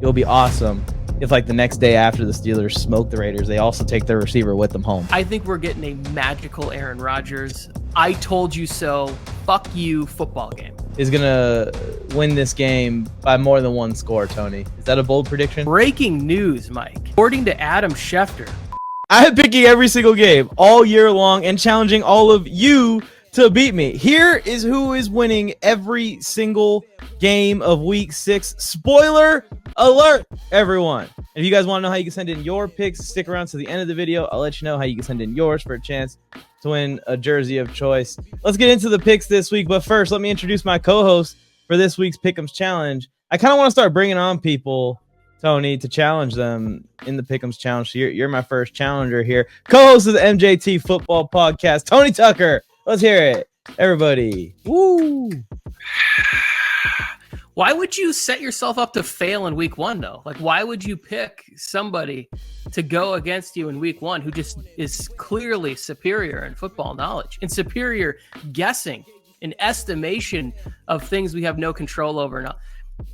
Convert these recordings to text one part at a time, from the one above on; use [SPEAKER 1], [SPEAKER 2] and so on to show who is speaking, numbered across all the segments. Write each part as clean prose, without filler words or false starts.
[SPEAKER 1] It'll be awesome if, like, the next day after the Steelers smoke the Raiders, they also take their receiver with them home.
[SPEAKER 2] I think we're getting a magical Aaron Rodgers, I told you so, fuck you football game.
[SPEAKER 1] Is going to win this game by more than one score, Tony. Is that a bold prediction?
[SPEAKER 2] Breaking news, Mike. According to Adam Schefter,
[SPEAKER 1] I am picking every single game all year long and challenging all of you to beat me. Here is who is winning every single game of week 6. Spoiler alert, everyone. If you guys want to know how you can send in your picks, stick around to the end of the video. I'll let you know how you can send in yours for a chance to win a jersey of choice. Let's get into the picks this week. But first, let me introduce my co-host for this week's Pick'ems Challenge. I kind of want to start bringing on people, Tony, to challenge them in the Pick'ems Challenge. So you're my first challenger here. Co-host of the MJT Football Podcast, Tony Tucker. Let's hear it, everybody. Woo!
[SPEAKER 2] Why would you set yourself up to fail in week 1, though? Like, why would you pick somebody to go against you in week 1 who just is clearly superior in football knowledge and superior guessing and estimation of things we have no control over? Now,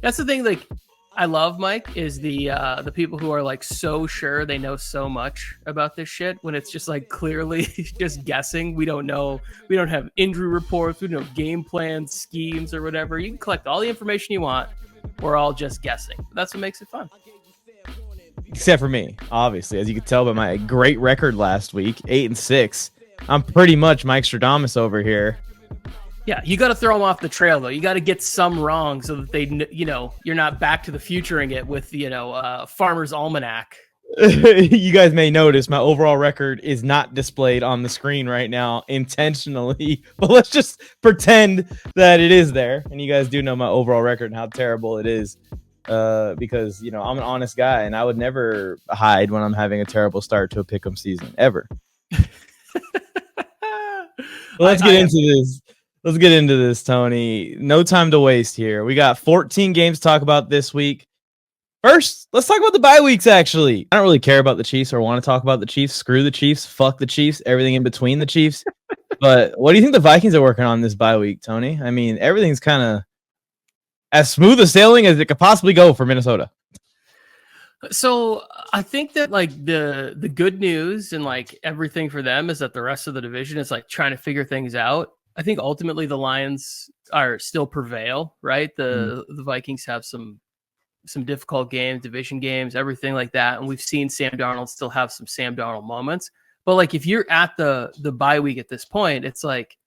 [SPEAKER 2] that's the thing, like, I love, Mike, is the people who are like so sure they know so much about this shit when it's just like clearly just guessing. We don't know. We don't have injury reports. We don't have game plans, schemes, or whatever. You can collect all the information you want. We're all just guessing. That's what makes it fun.
[SPEAKER 1] Except for me, obviously, as you can tell by my great record last week, 8-6. I'm pretty much Mike Stradamus over here.
[SPEAKER 2] Yeah, you got to throw them off the trail, though. You got to get some wrong so that they, you're not Back to the Futuring it with, Farmer's Almanac.
[SPEAKER 1] You guys may notice my overall record is not displayed on the screen right now intentionally, but let's just pretend that it is there. And you guys do know my overall record and how terrible it is because, I'm an honest guy and I would never hide when I'm having a terrible start to a pick'em season, ever. Let's get into this. Let's get into this, Tony. No time to waste here. We got 14 games to talk about this week. First, let's talk about the bye weeks, actually. I don't really care about the Chiefs or want to talk about the Chiefs. Screw the Chiefs. Fuck the Chiefs. Everything in between the Chiefs. But what do you think the Vikings are working on this bye week, Tony? I mean, everything's kind of as smooth a sailing as it could possibly go for Minnesota.
[SPEAKER 2] So I think that like the good news and like everything for them is that the rest of the division is like trying to figure things out. I think ultimately the Lions are still prevail, right? The Vikings have some difficult games, division games, everything like that. And we've seen Sam Darnold still have some Sam Darnold moments. But like if you're at the bye week at this point, it's like,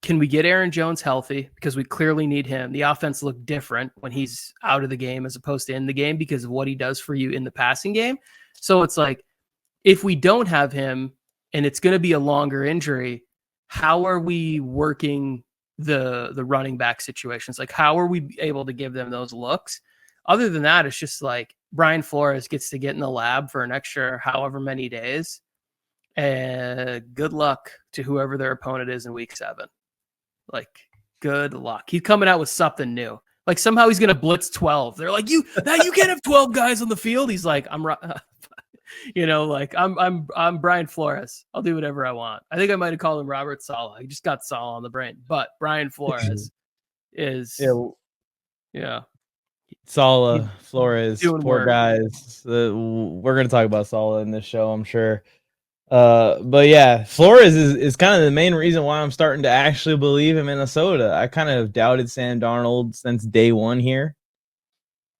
[SPEAKER 2] can we get Aaron Jones healthy? Because we clearly need him. The offense looked different when he's out of the game as opposed to in the game because of what he does for you in the passing game. So it's like, if we don't have him and it's going to be a longer injury, how are we working the running back situations? Like, how are we able to give them those looks? Other than that, it's just like Brian Flores gets to get in the lab for an extra however many days. And good luck to whoever their opponent is in week 7. Like, good luck. He's coming out with something new. Like, somehow he's going to blitz 12. They're like, you can't have 12 guys on the field. He's like, I'm Brian Flores. I'll do whatever I want. I think I might have called him Robert Saleh. I just got Saleh on the brain. But Brian Flores is
[SPEAKER 1] Saleh, Flores, poor
[SPEAKER 2] work.
[SPEAKER 1] guys. We're going to talk about Saleh in this show, I'm sure. But yeah, Flores is kind of the main reason why I'm starting to actually believe in Minnesota. I kind of doubted Sam Darnold since day one here.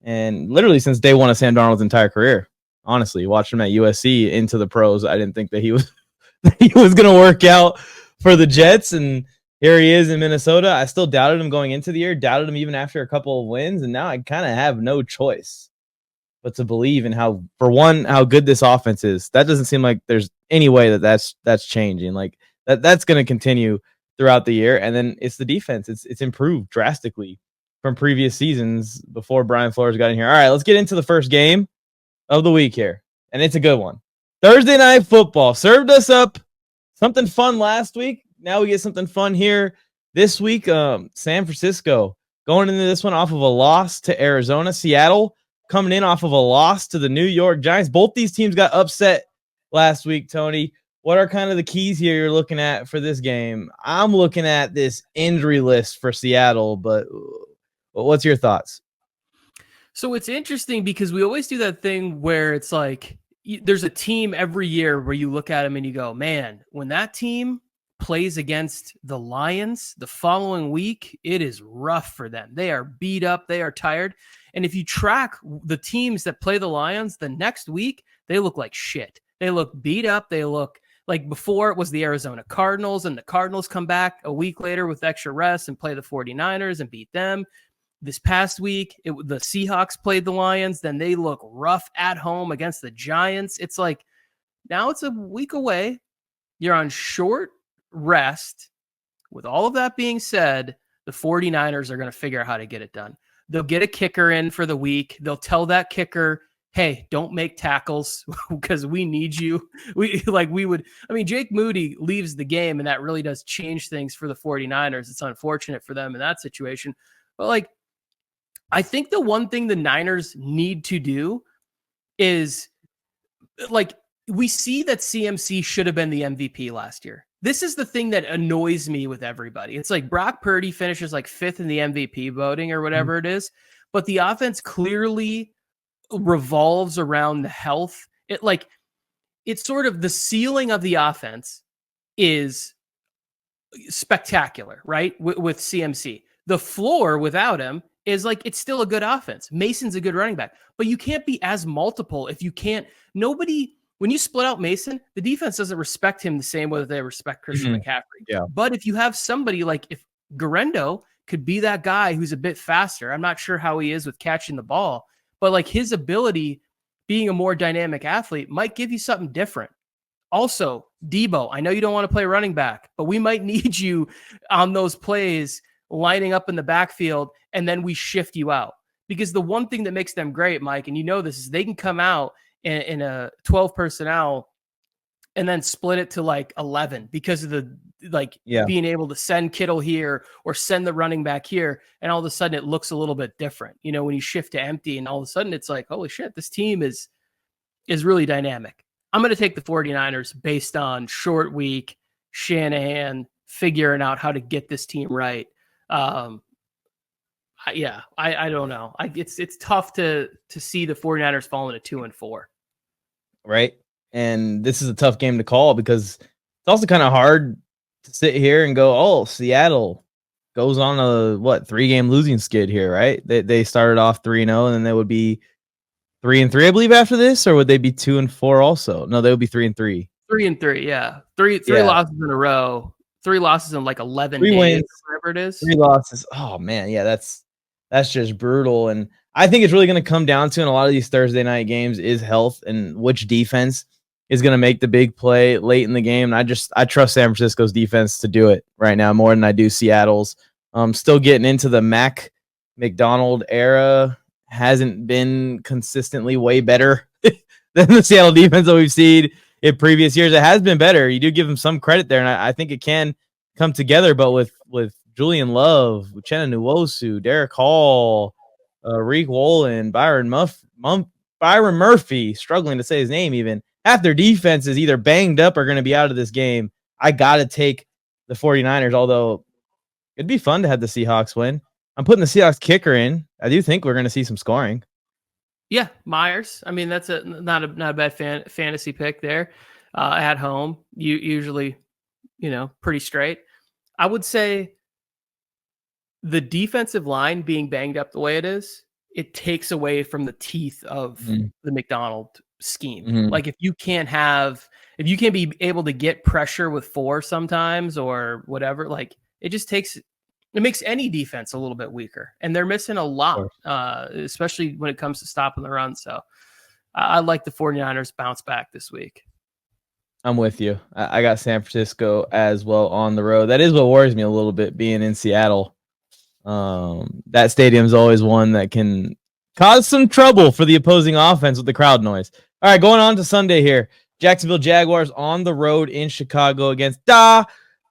[SPEAKER 1] And literally since day one of Sam Darnold's entire career. Honestly, watched him at USC into the pros. I didn't think that he was going to work out for the Jets, and here he is in Minnesota. I still doubted him going into the year, doubted him even after a couple of wins, and now I kind of have no choice but to believe in how good this offense is. That doesn't seem like there's any way that's changing. Like that's going to continue throughout the year, and then it's the defense. It's improved drastically from previous seasons before Brian Flores got in here. All right, let's get into the first game of the week here, and it's a good one. Thursday Night Football served us up something fun last week. Now we get something fun here this week. San Francisco going into this one off of a loss to Arizona. Seattle coming in off of a loss to the New York Giants. Both these teams got upset last week, Tony. What are kind of the keys here you're looking at for this game? I'm looking at this injury list for Seattle, but what's your thoughts?
[SPEAKER 2] So it's interesting because we always do that thing where it's like there's a team every year where you look at them and you go, man, when that team plays against the Lions the following week, it is rough for them. They are beat up, they are tired. And if you track the teams that play the Lions the next week, they look like shit. They look beat up. They look like before it was the Arizona Cardinals, and the Cardinals come back a week later with extra rest and play the 49ers and beat them. This past week, the Seahawks played the Lions. Then they look rough at home against the Giants. It's like now it's a week away. You're on short rest. With all of that being said, the 49ers are going to figure out how to get it done. They'll get a kicker in for the week. They'll tell that kicker, hey, don't make tackles because we need you. Jake Moody leaves the game, and that really does change things for the 49ers. It's unfortunate for them in that situation. But I think the one thing the Niners need to do is we see that CMC should have been the MVP last year. This is the thing that annoys me with everybody. It's like Brock Purdy finishes fifth in the MVP voting or whatever it is, but the offense clearly revolves around the health. It's sort of the ceiling of the offense is spectacular, right? With CMC. The floor without him is it's still a good offense. Mason's a good running back, but you can't be as multiple if you can't. When you split out Mason, the defense doesn't respect him the same way that they respect Christian McCaffrey.
[SPEAKER 1] Yeah.
[SPEAKER 2] But if you have somebody if Garendo could be that guy who's a bit faster, I'm not sure how he is with catching the ball, but his ability being a more dynamic athlete might give you something different. Also, Debo, I know you don't want to play running back, but we might need you on those plays lining up in the backfield, and then we shift you out. Because the one thing that makes them great, Mike, and you know this, is they can come out in a 12 personnel and then split it to 11 because of the being able to send Kittle here or send the running back here, and all of a sudden it looks a little bit different. When you shift to empty, and all of a sudden it's holy shit, this team is really dynamic. I'm going to take the 49ers based on short week, Shanahan figuring out how to get this team right. I don't know. It's tough to see the 49ers falling to 2-4.
[SPEAKER 1] Right. And this is a tough game to call because it's also kind of hard to sit here and go, oh, Seattle goes on a 3-game losing skid here, right? They started off 3-0, and then they would be 3-3, I believe, after this, or would they be 2-4 also? No, they would be 3-3.
[SPEAKER 2] 3-3, yeah. Three losses in a row. 3 losses in 11
[SPEAKER 1] 3
[SPEAKER 2] days,
[SPEAKER 1] wins,
[SPEAKER 2] whatever it is.
[SPEAKER 1] 3 losses. Oh man, yeah, that's just brutal. And I think it's really going to come down to, in a lot of these Thursday night games, is health and which defense is going to make the big play late in the game. And I trust San Francisco's defense to do it right now more than I do Seattle's. Still getting into the McDonald era. Hasn't been consistently way better than the Seattle defense that we've seen in previous years. It has been better. You do give them some credit there, and I think it can come together. But with Julian Love, Uchenna Nwosu, Derek Hall, Reek Wolin, Byron Murphy, struggling to say his name even, half their defense is either banged up or going to be out of this game. I got to take the 49ers, although it'd be fun to have the Seahawks win. I'm putting the Seahawks kicker in. I do think we're going to see some scoring.
[SPEAKER 2] Yeah, Myers. I mean, that's not a bad fantasy pick there at home. You usually, pretty straight. I would say the defensive line being banged up the way it is, it takes away from the teeth of the McDonald scheme.
[SPEAKER 1] Mm-hmm.
[SPEAKER 2] If you can't be able to get pressure with 4 sometimes or whatever, it makes any defense a little bit weaker, and they're missing a lot, especially when it comes to stopping the run. So I like the 49ers bounce back this week.
[SPEAKER 1] I'm with you. I got San Francisco as well on the road. That is what worries me a little bit, being in Seattle. That stadium's always one that can cause some trouble for the opposing offense with the crowd noise. All right, going on to Sunday here. Jacksonville Jaguars on the road in Chicago against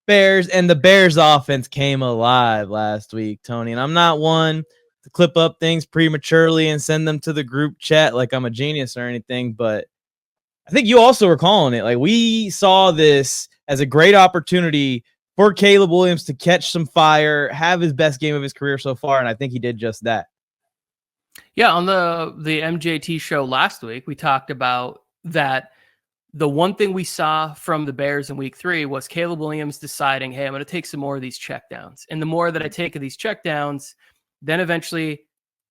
[SPEAKER 1] Bears, and the Bears offense came alive last week, Tony. And I'm not one to clip up things prematurely and send them to the group chat like I'm a genius or anything, but I think you also were calling it. We saw this as a great opportunity for Caleb Williams to catch some fire, have his best game of his career so far, and I think he did just that.
[SPEAKER 2] Yeah, on the MJT show last week, we talked about that. The one thing we saw from the Bears in week 3 was Caleb Williams deciding, hey, I'm going to take some more of these checkdowns. And the more that I take of these checkdowns, then eventually,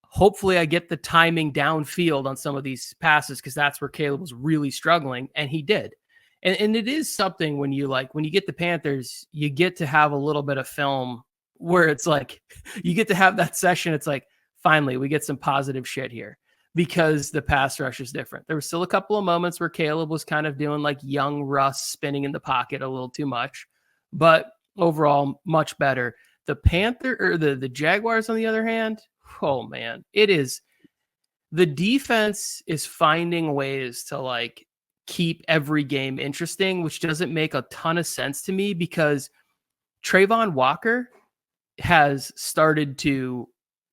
[SPEAKER 2] hopefully I get the timing downfield on some of these passes, because that's where Caleb was really struggling, and he did. And it is something when you get the Panthers, you get to have a little bit of film where it's like, you get to have that session. It's like, finally, we get some positive shit here, because the pass rush is different. There were still a couple of moments where Caleb was kind of doing like young Russ, spinning in the pocket a little too much, but overall much better. The Jaguars, on the other hand, oh man, the defense is finding ways to like keep every game interesting, which doesn't make a ton of sense to me, because Trayvon Walker has started to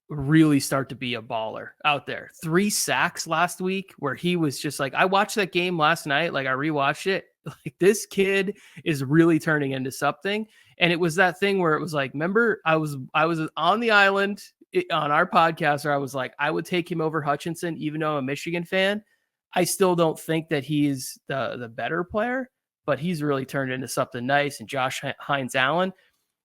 [SPEAKER 2] really start to be a baller out there. 3 sacks last week, where he was just like, I watched that game last night, like I rewatched it. Like, this kid is really turning into something. And it was that thing where it was like, remember, I was on the island on our podcast where I was like, I would take him over Hutchinson, even though I'm a Michigan fan. I still don't think that he's the better player, but he's really turned into something nice. And Josh Hines Allen,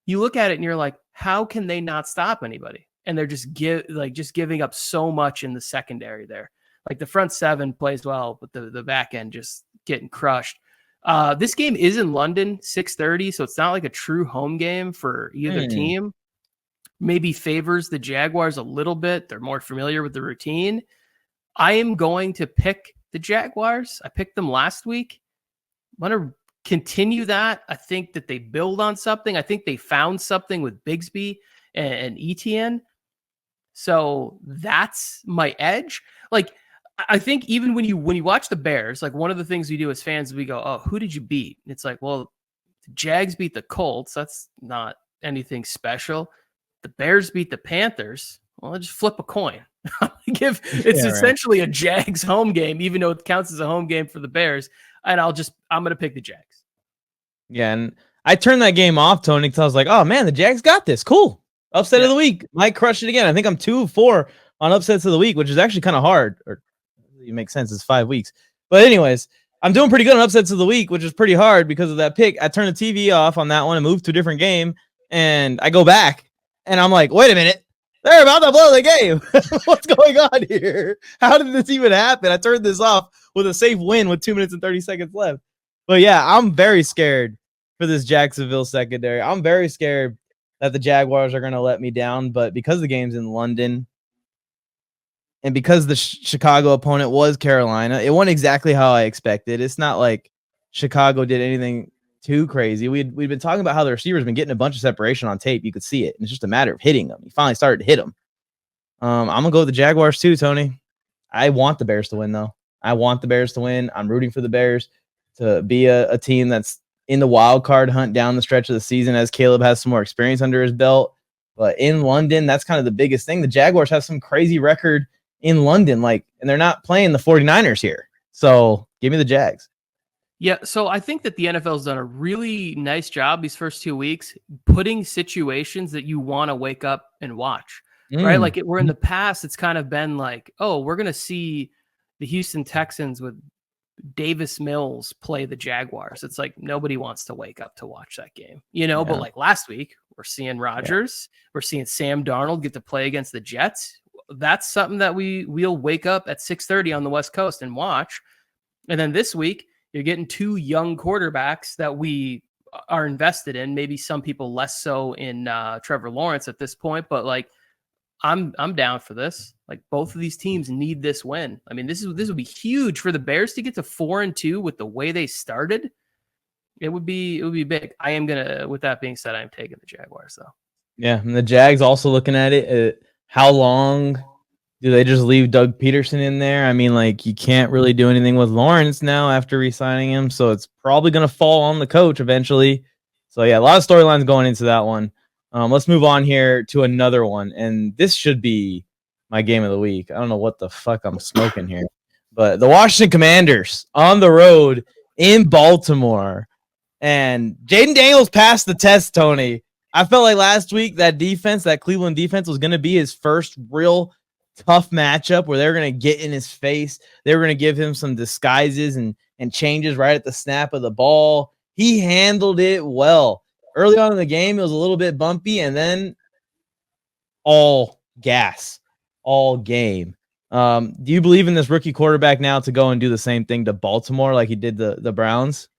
[SPEAKER 2] you look at it and you're like, how can they not stop anybody? And they're just giving up so much in the secondary there. Like, the front 7 plays well, but the back end just getting crushed. This game is in London, 6:30, so it's not like a true home game for either team. Maybe favors the Jaguars a little bit. They're more familiar with the routine. I am going to pick the Jaguars. I picked them last week. I'm going to continue that. I think that they build on something. I think they found something with Bigsby and Etienne. So that's my edge. Like, I think even when you watch the Bears, like, one of the things we do as fans, we go, oh, who did you beat? And it's like, well, the Jags beat the Colts. That's not anything special. The Bears beat the Panthers. Well, just flip a coin. It's essentially a Jags home game, even though it counts as a home game for the Bears. And I'm going to pick the Jags.
[SPEAKER 1] Yeah, and I turned that game off, Tony, because I was like, oh man, the Jags got this. Cool. Upset of the week. Mike crushed it again. I think I'm 2-4 on upsets of the week, which is actually kind of hard. Or it makes sense. It's 5 weeks. But anyways, I'm doing pretty good on upsets of the week, which is pretty hard because of that pick. I turned the TV off on that one and moved to a different game. And I go back and I'm like, wait a minute. They're about to blow the game. What's going on here? How did this even happen? I turned this off with a safe win with 2 minutes and 30 seconds left. But yeah, I'm very scared for this Jacksonville secondary. I'm very scared that the Jaguars are going to let me down. But because the game's in London and because the Chicago opponent was Carolina, it went exactly how I expected. It's not like Chicago did anything too crazy. We'd been talking about how the receivers been getting a bunch of separation on tape. You could see it. And it's just a matter of hitting them. He finally started to hit them. I'm going to go with the Jaguars too, Tony. I want the Bears to win, though. I want the Bears to win. I'm rooting for the Bears to be a team that's in the wild card hunt down the stretch of the season as Caleb has some more experience under his belt. But in London, that's kind of the biggest thing. The Jaguars have some crazy record in London, and they're not playing the 49ers here. So give me the Jags.
[SPEAKER 2] Yeah, so I think that the NFL has done a really nice job these first 2 weeks putting situations that you want to wake up and watch, right? Like, we're in the past, it's kind of been like, oh, we're going to see the Houston Texans with Davis Mills play the Jaguars. It's like nobody wants to wake up to watch that game, But like last week, we're seeing Rodgers, we're seeing Sam Darnold get to play against the Jets. That's something that we'll wake up at 6:30 on the West Coast and watch. And then this week, you're getting 2 young quarterbacks that we are invested in. Maybe some people less so in Trevor Lawrence at this point, but like I'm down for this. Like, both of these teams need this win. I mean, this would be huge for the Bears to get to 4-2 with the way they started. It would be big. I am gonna. With that being said, I'm taking the Jaguars though.
[SPEAKER 1] Yeah, and the Jags also looking at it. How long do they just leave Doug Peterson in there? I mean, like, you can't really do anything with Lawrence now after re-signing him, so it's probably going to fall on the coach eventually. So, yeah, a lot of storylines going into that one. Let's move on here to another one, and this should be my game of the week. I don't know what the fuck I'm smoking here, but the Washington Commanders on the road in Baltimore, and Jaden Daniels passed the test, Tony. I felt like last week that Cleveland defense was going to be his first real tough matchup where they're going to get in his face. They were going to give him some disguises and changes right at the snap of the ball. He handled it well. Early on in the game, it was a little bit bumpy, and then all gas, all game. Do you believe in this rookie quarterback now to go and do the same thing to Baltimore like he did the Browns?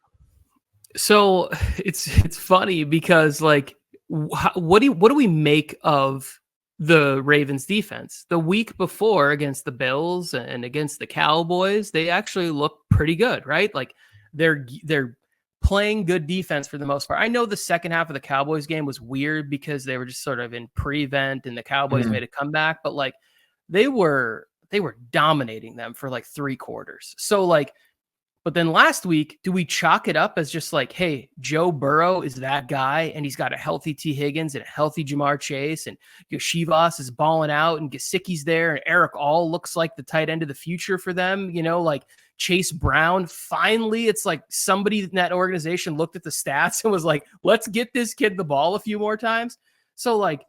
[SPEAKER 2] So it's funny because like, what do we make of the Ravens defense? The week before against the Bills and against the Cowboys, they actually look pretty good, right? Like they're playing good defense for the most part. I know the second half of the Cowboys game was weird because they were just sort of in prevent and the Cowboys made a comeback, but like they were dominating them for like 3 quarters. So like, but then last week, do we chalk it up as just like, hey, Joe Burrow is that guy, and he's got a healthy T. Higgins and a healthy Jamar Chase, and Yoshivas is balling out, and Gesicki's there, and Eric All looks like the tight end of the future for them, you know, like Chase Brown. Finally, it's like somebody in that organization looked at the stats and was like, let's get this kid the ball a few more times. So like,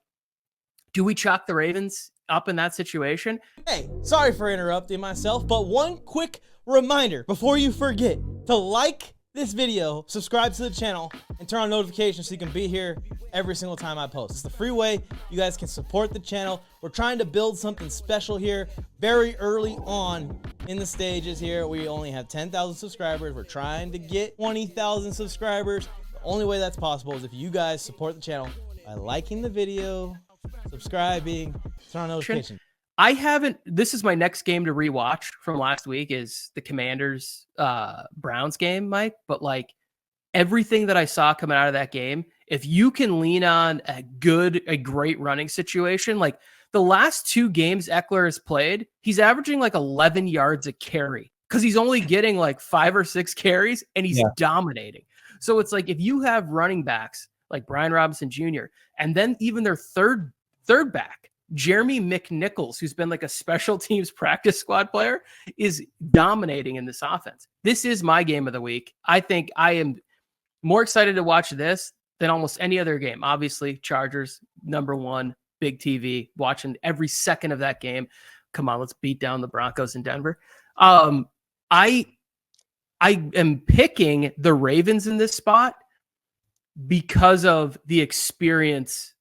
[SPEAKER 2] do we chalk the Ravens up in that situation?
[SPEAKER 1] Hey, sorry for interrupting myself, but one quick reminder before you forget to like this video, subscribe to the channel, and turn on notifications so you can be here every single time I post. It's the free way you guys can support the channel. We're trying to build something special here very early on in the stages here. We only have 10,000 subscribers. We're trying to get 20,000 subscribers. The only way that's possible is if you guys support the channel by liking the video, subscribing, turn on notifications.
[SPEAKER 2] This is my next game to rewatch from last week is the Commanders Browns game, Mike. But like everything that I saw coming out of that game, if you can lean on a great running situation, like the last 2 games Eckler has played, he's averaging like 11 yards a carry because he's only getting like 5 or 6 carries and he's dominating. So it's like if you have running backs like Brian Robinson Jr. and then even their third back, Jeremy McNichols, who's been like a special teams practice squad player, is dominating in this offense. This is my game of the week. I think I am more excited to watch this than almost any other game. Obviously, Chargers, #1, big TV, watching every second of that game. Come on, let's beat down the Broncos in Denver. I am picking the Ravens in this spot because of the experience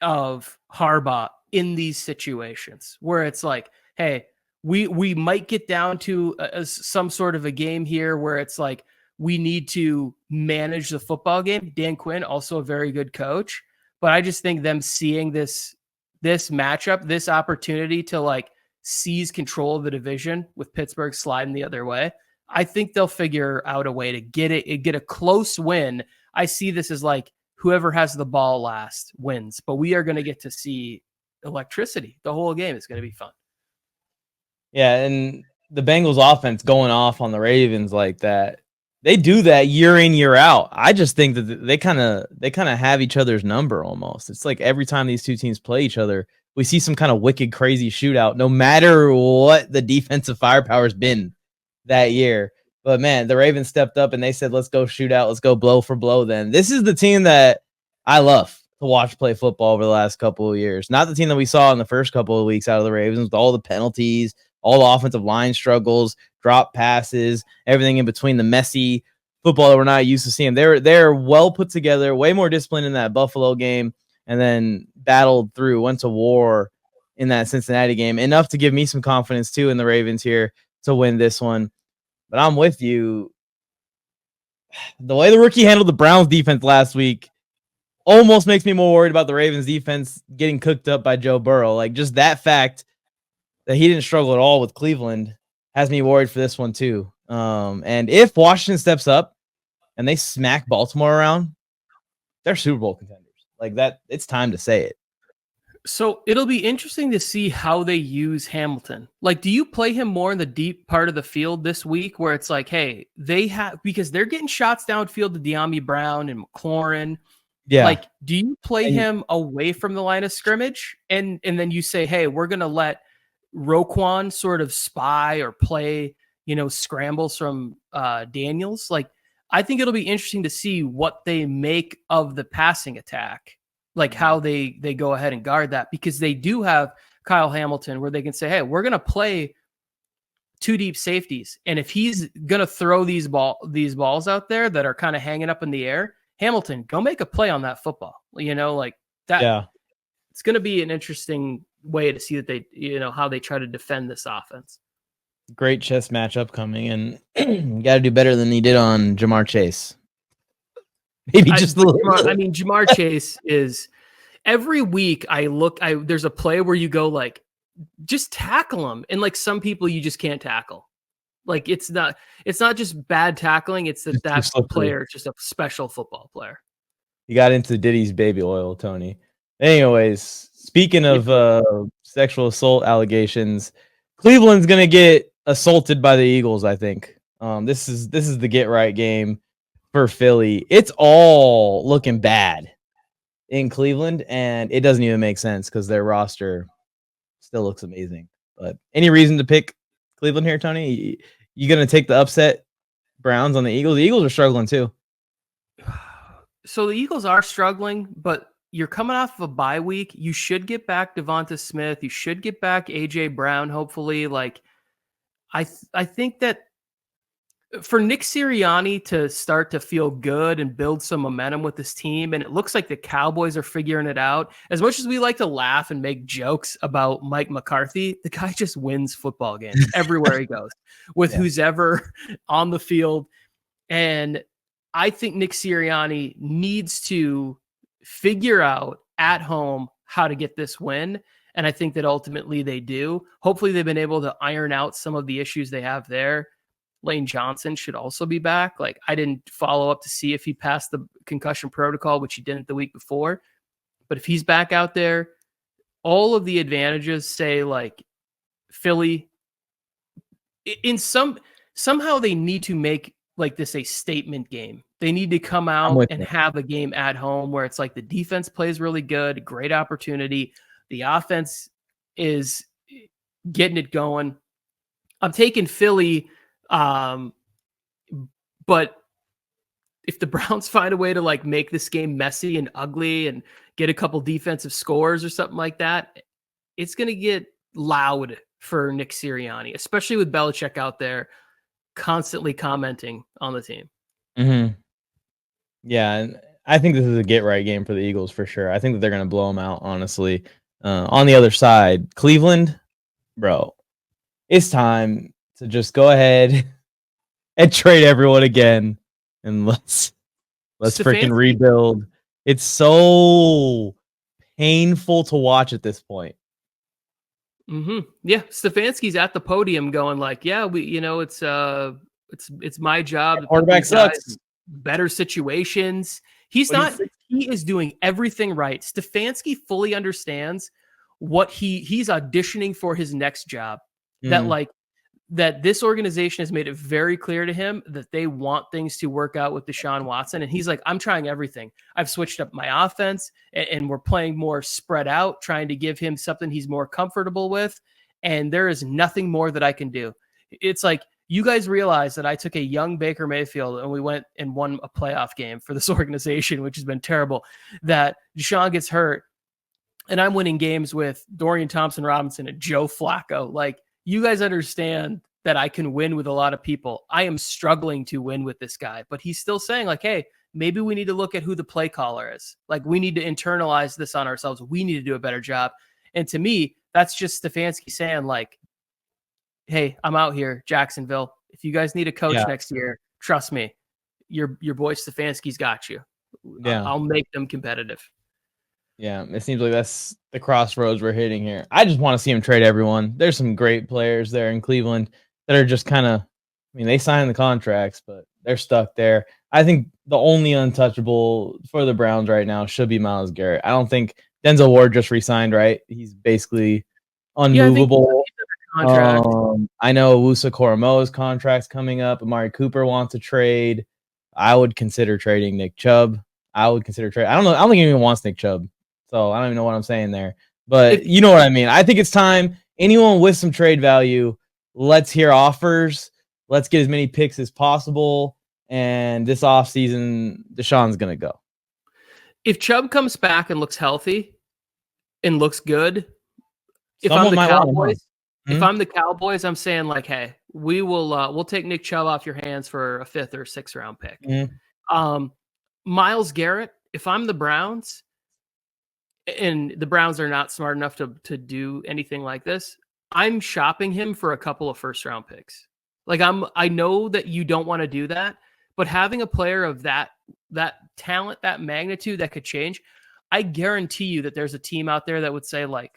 [SPEAKER 2] of Harbaugh in these situations where it's like, hey, we might get down to some sort of a game here where it's like we need to manage the football game. Dan Quinn, also a very good coach, but I just think them seeing this matchup, this opportunity to like seize control of the division with Pittsburgh sliding the other way, I think they'll figure out a way to get a close win. I see this as like whoever has the ball last wins, but we are going to get to see electricity the whole game. Is going to be fun.
[SPEAKER 1] Yeah, and the Bengals offense going off on the Ravens like that, they do that year in, year out. I just think that they kind of have each other's number almost. It's like every time these two teams play each other, we see some kind of wicked, crazy shootout, no matter what the defensive firepower has been that year. But man, the Ravens stepped up and they said, let's go shoot out. Let's go blow for blow. Then this is the team that I love to watch play football over the last couple of years. Not the team that we saw in the first couple of weeks out of the Ravens with all the penalties, all the offensive line struggles, drop passes, everything in between, the messy football that we're not used to seeing. They're well put together, way more disciplined in that Buffalo game, and then battled through, went to war in that Cincinnati game. Enough to give me some confidence too in the Ravens here to win this one. But I'm with you. The way the rookie handled the Browns defense last week almost makes me more worried about the Ravens defense getting cooked up by Joe Burrow. Like just that fact that he didn't struggle at all with Cleveland has me worried for this one too. And if Washington steps up and they smack Baltimore around, they're Super Bowl contenders. Like that, it's time to say it.
[SPEAKER 2] So it'll be interesting to see how they use Hamilton. Like, do you play him more in the deep part of the field this week where it's like, hey, because they're getting shots downfield to De'Ami Brown and McLaurin. Yeah. Like, do you play him away from the line of scrimmage? And then you say, hey, we're going to let Roquan sort of spy or play, scrambles from Daniels. Like, I think it'll be interesting to see what they make of the passing attack, like how they go ahead and guard that, because they do have Kyle Hamilton, where they can say, hey, we're going to play 2 deep safeties. And if he's going to throw these balls out there that are kind of hanging up in the air, Hamilton, go make a play on that football. Like that.
[SPEAKER 1] Yeah.
[SPEAKER 2] It's going to be an interesting way to see that they, how they try to defend this offense.
[SPEAKER 1] Great chess matchup coming, and you got to do better than he did on Jamar Chase. Maybe just a little.
[SPEAKER 2] Jamar Chase is every week there's a play where you go like, just tackle him. And like some people you just can't tackle. Like it's not just bad tackling. It's that player is just a special football player.
[SPEAKER 1] You got into Diddy's baby oil, Tony. Anyways, speaking of sexual assault allegations, Cleveland's going to get assaulted by the Eagles, I think. This is the get right game for Philly. It's all looking bad in Cleveland, and it doesn't even make sense because their roster still looks amazing. But any reason to pick Cleveland here, Tony? You going to take the upset Browns on the Eagles? The Eagles are struggling too.
[SPEAKER 2] So the Eagles are struggling, but you're coming off of a bye week. You should get back Devonta Smith. You should get back AJ Brown, hopefully. Like, I think that for Nick Sirianni to start to feel good and build some momentum with this team, and it looks like the Cowboys are figuring it out. As much as we like to laugh and make jokes about Mike McCarthy, the guy just wins football games everywhere he goes with who's ever on the field. And I think Nick Sirianni needs to figure out at home how to get this win. And I think that ultimately they do. Hopefully they've been able to iron out some of the issues they have there. Lane Johnson should also be back. Like, I didn't follow up to see if he passed the concussion protocol, which he didn't the week before. But if he's back out there, all of the advantages say like Philly somehow they need to make like this a statement game. They need to come out and have a game at home where it's like the defense plays really good, great opportunity. The offense is getting it going. I'm taking Philly, but if the Browns find a way to like make this game messy and ugly and get a couple defensive scores or something like that, it's going to get loud for Nick Sirianni, especially with Belichick out there constantly commenting on the team.
[SPEAKER 1] Mm-hmm. Yeah, and I think this is a get-right game for the Eagles for sure. I think that they're going to blow them out, honestly. On the other side, Cleveland, bro, it's time to just go ahead and trade everyone again, and let's freaking rebuild. It's so painful to watch at this point.
[SPEAKER 2] Mm-hmm. Yeah, Stefanski's at the podium going like, "Yeah, it's my job.
[SPEAKER 1] The quarterback sucks.
[SPEAKER 2] Better situations." He is doing everything right. Stefanski fully understands what he's auditioning for his next job. That this organization has made it very clear to him that they want things to work out with Deshaun Watson. And he's like, I'm trying everything. I've switched up my offense and we're playing more spread out, trying to give him something he's more comfortable with. And there is nothing more that I can do. It's like, you guys realize that I took a young Baker Mayfield and we went and won a playoff game for this organization, which has been terrible, that Deshaun gets hurt and I'm winning games with Dorian Thompson-Robinson and Joe Flacco. Like, you guys understand that I can win with a lot of people. I am struggling to win with this guy, but he's still saying like, hey, maybe we need to look at who the play caller is. Like, we need to internalize this on ourselves. We need to do a better job. And to me, that's just Stefanski saying like, hey, I'm out here, Jacksonville. If you guys need a coach next year, trust me, your boy Stefanski's got you. Yeah, I'll make them competitive.
[SPEAKER 1] Yeah, it seems like that's the crossroads we're hitting here. I just want to see him trade everyone. There's some great players there in Cleveland that are just kind of, they signed the contracts, but they're stuck there. I think the only untouchable for the Browns right now should be Myles Garrett. I don't think Denzel Ward just re-signed, right? He's basically unmovable. I know Wusa Koromoa's contract's coming up. Amari Cooper wants a trade. I would consider trading Nick Chubb. I don't think he even wants Nick Chubb. So I don't even know what I'm saying there. But you know what I mean. I think it's time. Anyone with some trade value, let's hear offers. Let's get as many picks as possible. And this offseason, Deshaun's going to go.
[SPEAKER 2] If Chubb comes back and looks healthy and looks good, if I'm the Cowboys,
[SPEAKER 1] if
[SPEAKER 2] I'm the Cowboys, I'm saying like, hey, we'll take Nick Chubb off your hands for a 5th or 6th round pick. Myles Garrett, if I'm the Browns, and the Browns are not smart enough to do anything like this, I'm shopping him for a couple of 1st round picks. Like I know that you don't want to do that, but having a player of that talent, that magnitude that could change, I guarantee you that there's a team out there that would say like,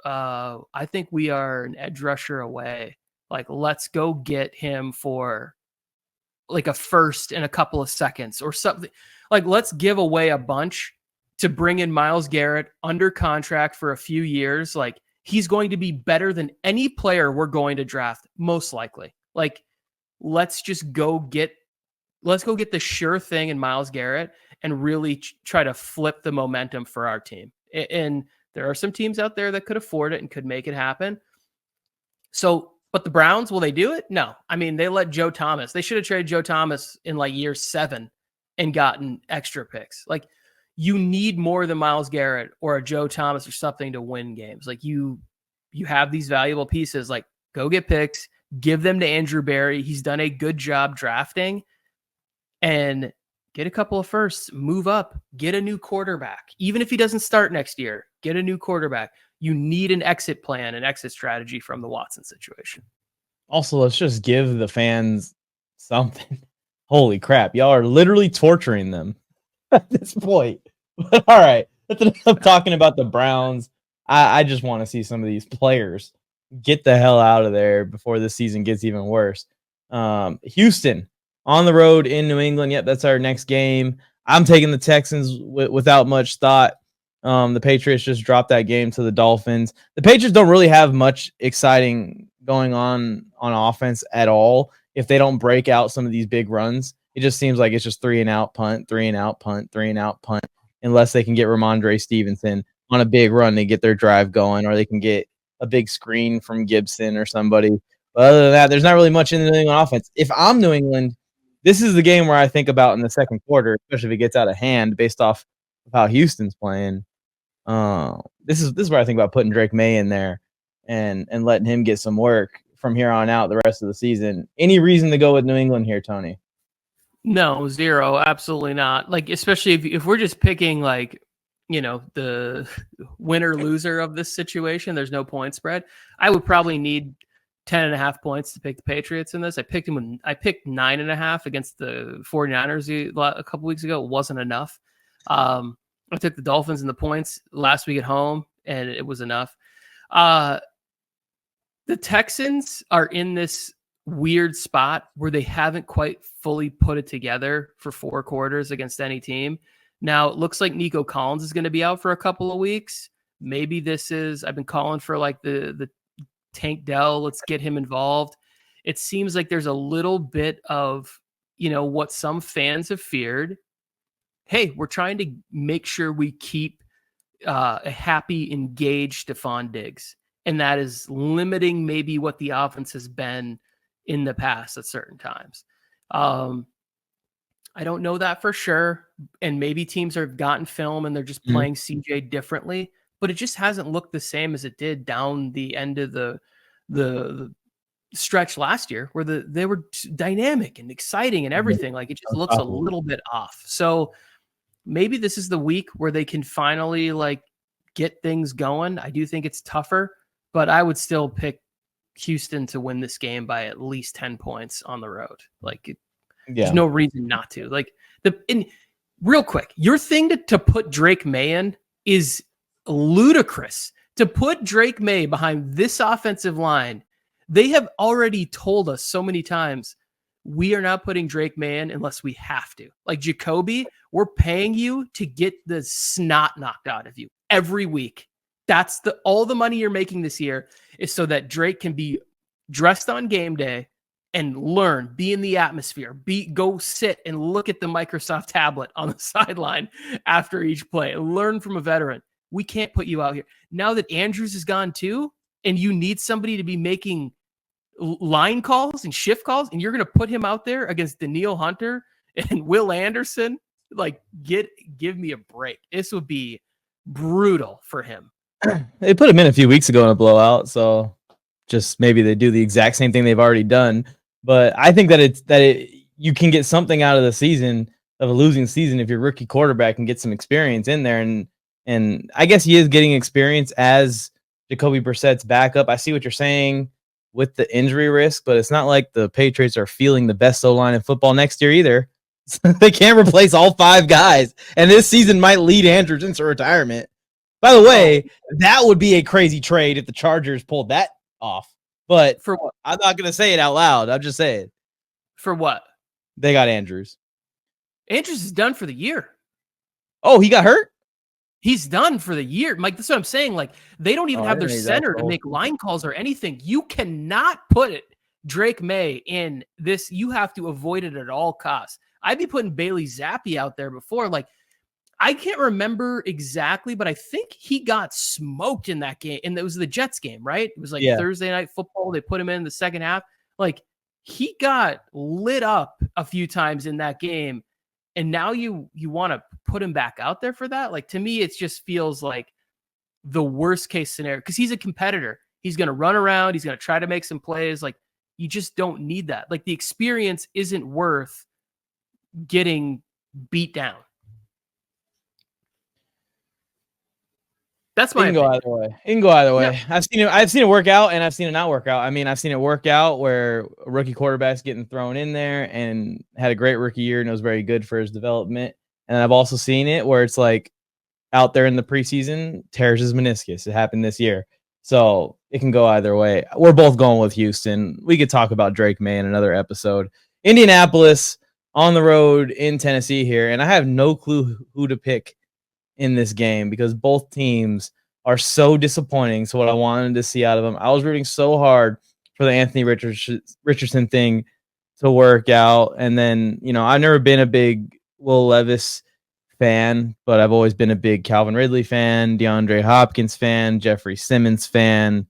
[SPEAKER 2] I think we are an edge rusher away. Like, let's go get him for like a 1st and a couple of 2nds or something. Like, let's give away a bunch to bring in Myles Garrett under contract for a few years. Like, he's going to be better than any player we're going to draft, most likely. Like, let's go get the sure thing in Myles Garrett and really try to flip the momentum for our team. And there are some teams out there that could afford it and could make it happen. So, but the Browns, will they do it? No. I mean, they let Joe Thomas. They should have traded Joe Thomas in like year 7 and gotten extra picks. Like, you need more than Myles Garrett or a Joe Thomas or something to win games. Like, you have these valuable pieces. Like, go get picks, give them to Andrew Berry. He's done a good job drafting, and get a couple of 1sts, move up, get a new quarterback. Even if he doesn't start next year, get a new quarterback. You need an exit plan, an exit strategy from the Watson situation.
[SPEAKER 1] Also, let's just give the fans something. Holy crap. Y'all are literally torturing them at this point. But all right. That's enough talking about the Browns. I just want to see some of these players get the hell out of there before this season gets even worse. Houston on the road in New England. Yep, that's our next game. I'm taking the Texans without much thought. The Patriots just dropped that game to the Dolphins. The Patriots don't really have much exciting going on offense at all. If they don't break out some of these big runs, it just seems like it's just 3-and-out punt, 3-and-out punt, 3-and-out punt, unless they can get Ramondre Stevenson on a big run to get their drive going, or they can get a big screen from Gibson or somebody. But other than that, there's not really much in the New England offense. If I'm New England, this is the game where I think about in the second quarter, especially if it gets out of hand based off of how Houston's playing. This is where I think about putting Drake May in there and letting him get some work from here on out the rest of the season. Any reason to go with New England here, Tony?
[SPEAKER 2] No, zero, absolutely not. Like, especially if we're just picking like, you know, the winner loser of this situation, there's no point spread. I would probably need 10.5 points to pick the Patriots in this. I picked 9.5 against the 49ers a couple weeks ago. It wasn't enough. I took the Dolphins and the points last week at home, and it was enough. The Texans are in this weird spot where they haven't quite fully put it together for 4 quarters against any team. Now, it looks like Nico Collins is going to be out for a couple of weeks. Maybe I've been calling for like the Tank Dell. Let's get him involved. It seems like there's a little bit of, you know, what some fans have feared. Hey, we're trying to make sure we keep a happy, engaged Stephon Diggs. And that is limiting maybe what the offense has been in the past at certain times. I don't know that for sure. And maybe teams have gotten film and they're just playing CJ differently, but it just hasn't looked the same as it did down the end of the stretch last year where they were dynamic and exciting and everything. Like, it just looks a little bit off. So maybe this is the week where they can finally like get things going. I do think it's tougher, but I would still pick Houston to win this game by at least 10 points on the road. Like, there's no reason not to. Like, real quick, your thing to put Drake May in is ludicrous. To put Drake May behind this offensive line, they have already told us so many times, we are not putting Drake May in unless we have to. Like, Jacoby, we're paying you to get the snot knocked out of you every week. That's all the money you're making this year is so that Drake can be dressed on game day and learn, be in the atmosphere, go sit and look at the Microsoft tablet on the sideline after each play, learn from a veteran. We can't put you out here. Now that Andrews is gone too, and you need somebody to be making line calls and shift calls, and you're going to put him out there against Danielle Hunter and Will Anderson, like, give me a break. This would be brutal for him.
[SPEAKER 1] They put him in a few weeks ago in a blowout, so just maybe they do the exact same thing they've already done. But I think that you can get something out of the season of a losing season if your rookie quarterback can get some experience in there, and I guess he is getting experience as Jacoby Brissett's backup. I see what you're saying with the injury risk, but it's not like the Patriots are feeling the best O-line in football next year either. They can't replace all 5 guys, and this season might lead Andrews into retirement. By the way, that would be a crazy trade if the Chargers pulled that off. But
[SPEAKER 2] For what?
[SPEAKER 1] I'm not going to say it out loud. I'm just saying.
[SPEAKER 2] For what?
[SPEAKER 1] They got Andrews.
[SPEAKER 2] Andrews is done for the year.
[SPEAKER 1] Oh, he got hurt?
[SPEAKER 2] He's done for the year. Mike, that's what I'm saying. Like, they don't even have their center to make line calls or anything. You cannot put it, Drake May, in this. You have to avoid it at all costs. I'd be putting Bailey Zappi out there before. Like, I can't remember exactly, but I think he got smoked in that game. And it was the Jets game, right? It was like Thursday Night Football. They put him in the second half. Like, he got lit up a few times in that game. And now you want to put him back out there for that? Like, to me, it just feels like the worst case scenario because he's a competitor. He's going to run around. He's going to try to make some plays. Like, you just don't need that. Like, the experience isn't worth getting beat down. That's my.
[SPEAKER 1] It can go either way. It can go either way. Yeah. I've seen it work out, and I've seen it not work out. I mean, I've seen it work out where a rookie quarterback's getting thrown in there and had a great rookie year and it was very good for his development. And I've also seen it where it's like out there in the preseason tears his meniscus. It happened this year, so it can go either way. We're both going with Houston. We could talk about Drake May in another episode. Indianapolis on the road in Tennessee here, and I have no clue who to pick in this game because both teams are so disappointing. So what I wanted to see out of them, I was rooting so hard for the Anthony Richardson thing to work out. And then, I've never been a big Will Levis fan, but I've always been a big Calvin Ridley fan, DeAndre Hopkins fan, Jeffrey Simmons fan.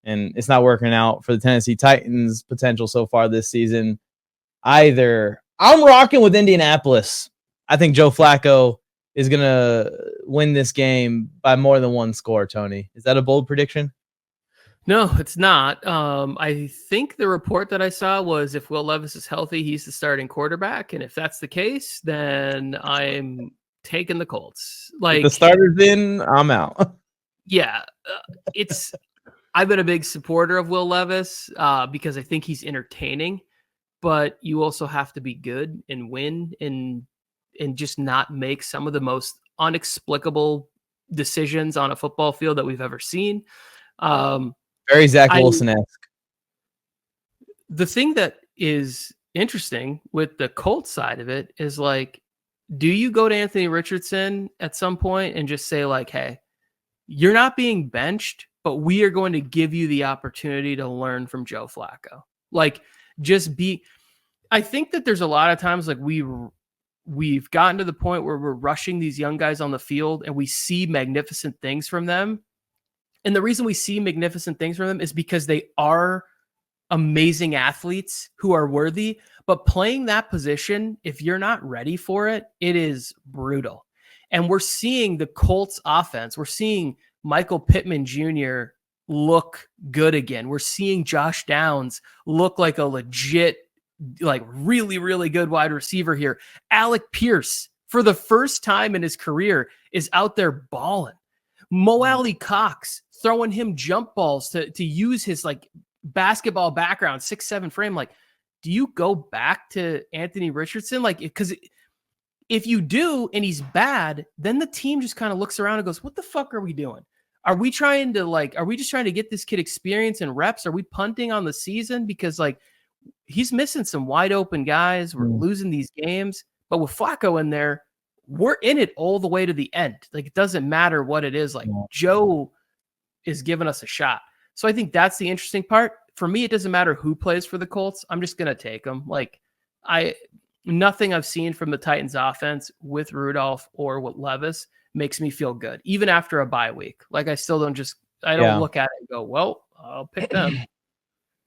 [SPEAKER 1] And it's not working out for the Tennessee Titans potential so far this season either. I'm rocking with Indianapolis. I think Joe Flacco is going to win this game by more than one score, Tony. Is that a bold prediction?
[SPEAKER 2] No, it's not. I think the report that I saw was if Will Levis is healthy, he's the starting quarterback. And if that's the case, then I'm taking the Colts. Like, if
[SPEAKER 1] the starter's in, I'm out.
[SPEAKER 2] Yeah. I've been a big supporter of Will Levis because I think he's entertaining, but you also have to be good and win and just not make some of the most inexplicable decisions on a football field that we've ever seen.
[SPEAKER 1] Very Zach Wilson-esque.
[SPEAKER 2] The thing that is interesting with the Colts side of it is, like, do you go to Anthony Richardson at some point and just say, like, hey, you're not being benched, but we are going to give you the opportunity to learn from Joe Flacco. Like, I think that there's a lot of times, like, we've gotten to the point where we're rushing these young guys on the field and we see magnificent things from them. And the reason we see magnificent things from them is because they are amazing athletes who are worthy. But playing that position, if you're not ready for it, it is brutal. And we're seeing the Colts offense. We're seeing Michael Pittman Jr. look good again. We're seeing Josh Downs look like a legit, like, really, really good wide receiver here. Alec Pierce, for the first time in his career, is out there balling. Mo Alley Cox throwing him jump balls to use his, like, basketball background, 6'7" frame. Like, do you go back to Anthony Richardson? Like, because if you do and he's bad, then the team just kind of looks around and goes, what the fuck are we doing? Are we just trying to get this kid experience and reps? Are we punting on the season? Because, like, he's missing some wide open guys. We're losing these games. But with Flacco in there, we're in it all the way to the end. Like, it doesn't matter what it is. Like, Joe is giving us a shot. So I think that's the interesting part. For me, it doesn't matter who plays for the Colts. I'm just going to take them. Like, nothing I've seen from the Titans offense with Rudolph or with Levis makes me feel good, even after a bye week. Like, I still don't look at it and go, well, I'll pick them.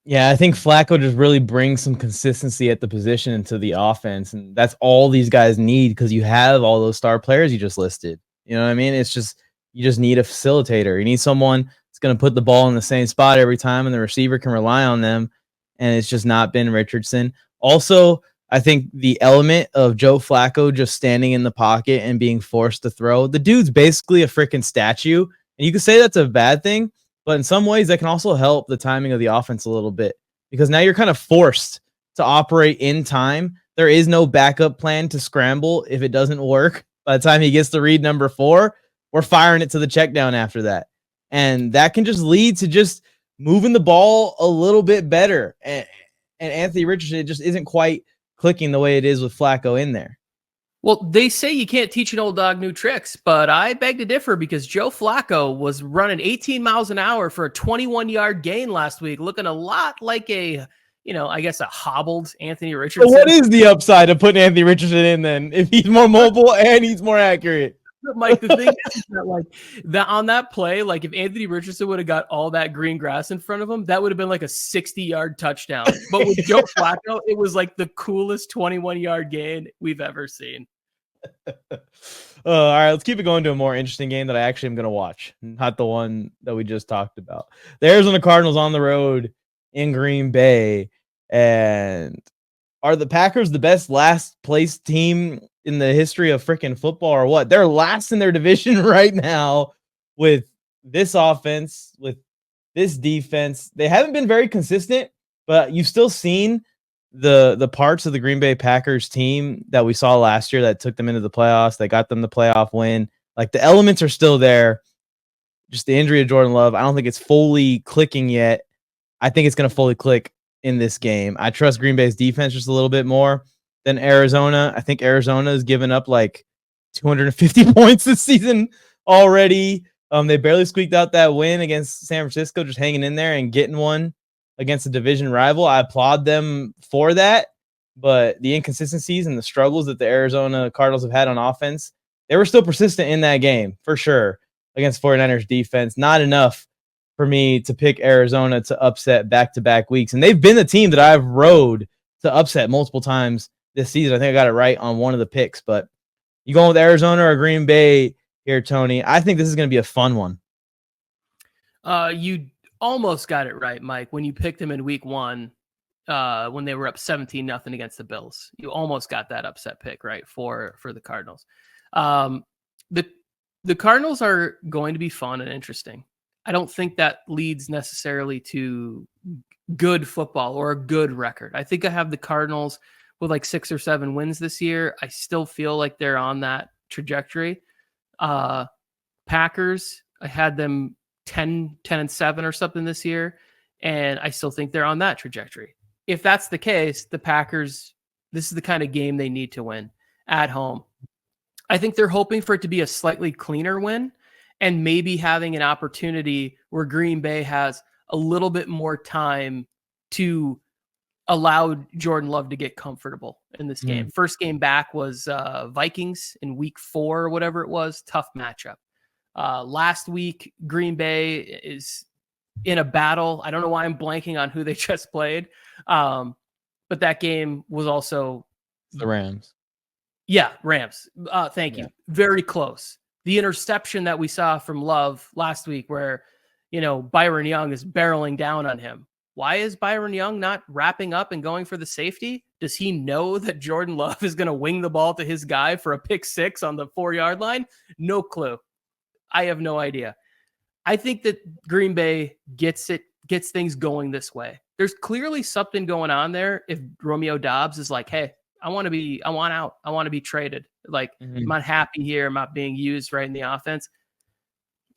[SPEAKER 1] Yeah, I think Flacco just really brings some consistency at the position into the offense, and that's all these guys need because you have all those star players you just listed. You know what I mean? It's just You just need a facilitator. You need someone that's going to put the ball in the same spot every time, and the receiver can rely on them. And it's just not been Richardson. Also, I think the element of Joe Flacco just standing in the pocket and being forced to throw, the dude's basically a freaking statue. And you could say that's a bad thing, but in some ways that can also help the timing of the offense a little bit, because now you're kind of forced to operate in time. There is no backup plan to scramble if it doesn't work. By the time he gets to read number 4, we're firing it to the check down after that. And that can just lead to just moving the ball a little bit better. And Anthony Richardson, it just isn't quite clicking the way it is with Flacco in there.
[SPEAKER 2] Well, they say you can't teach an old dog new tricks, but I beg to differ, because Joe Flacco was running 18 miles an hour for a 21-yard gain last week, looking a lot like a hobbled Anthony Richardson.
[SPEAKER 1] So what is the upside of putting Anthony Richardson in then, if he's more mobile and he's more accurate?
[SPEAKER 2] Mike, the thing is that on that play, like if Anthony Richardson would have got all that green grass in front of him, that would have been like a 60-yard touchdown. But with Joe Flacco, it was like the coolest 21-yard gain we've ever seen.
[SPEAKER 1] All right, let's keep it going to a more interesting game that I actually am going to watch, not the one that we just talked about. The Arizona Cardinals on the road in Green Bay. And are the Packers the best last place team in the history of freaking football, or what? They're last in their division right now with this offense, with this defense. They haven't been very consistent, but you've still seen the parts of the Green Bay Packers team that we saw last year that took them into the playoffs, that got them the playoff win. Like, the elements are still there. Just the injury of Jordan Love, I don't think it's fully clicking yet. I think it's going to fully click in this game. I trust Green Bay's defense just a little bit more than Arizona. I think Arizona has given up like 250 points this season already. They barely squeaked out that win against San Francisco, just hanging in there and getting one against a division rival. I applaud them for that, but the inconsistencies and the struggles that the Arizona Cardinals have had on offense, they were still persistent in that game for sure against 49ers defense. Not enough for me to pick Arizona to upset back-to-back weeks. And they've been the team that I've rode to upset multiple times this season. I think I got it right on one of the picks, but you going with Arizona or Green Bay here, Tony? I think this is going to be a fun one.
[SPEAKER 2] You almost got it right, Mike, when you picked them in week 1, when they were up 17-0 against the Bills. You almost got that upset pick right for the Cardinals. The Cardinals are going to be fun and interesting. I don't think that leads necessarily to good football or a good record. I think I have the Cardinals with like 6 or 7 wins this year. I still feel like they're on that trajectory. Packers, I had them 10-7 or something this year, and I still think they're on that trajectory. If that's the case, the Packers, this is the kind of game they need to win at home. I think they're hoping for it to be a slightly cleaner win, and maybe having an opportunity where Green Bay has a little bit more time to allow Jordan Love to get comfortable in this game. First game back was Vikings in week 4 or whatever it was. Tough matchup. Last week, Green Bay is in a battle. I don't know why I'm blanking on who they just played. But that game was also
[SPEAKER 1] the Rams.
[SPEAKER 2] Yeah, Rams. Thank you. Very close. The interception that we saw from Love last week where, Byron Young is barreling down on him. Why is Byron Young not wrapping up and going for the safety? Does he know that Jordan Love is going to wing the ball to his guy for a pick 6 on the 4-yard line? No clue. I have no idea. I think that Green Bay gets things going this way. There's clearly something going on there. If Romeo Doubs is like, hey, I want out. I want to be traded. Like, I'm not happy here. I'm not being used right in the offense.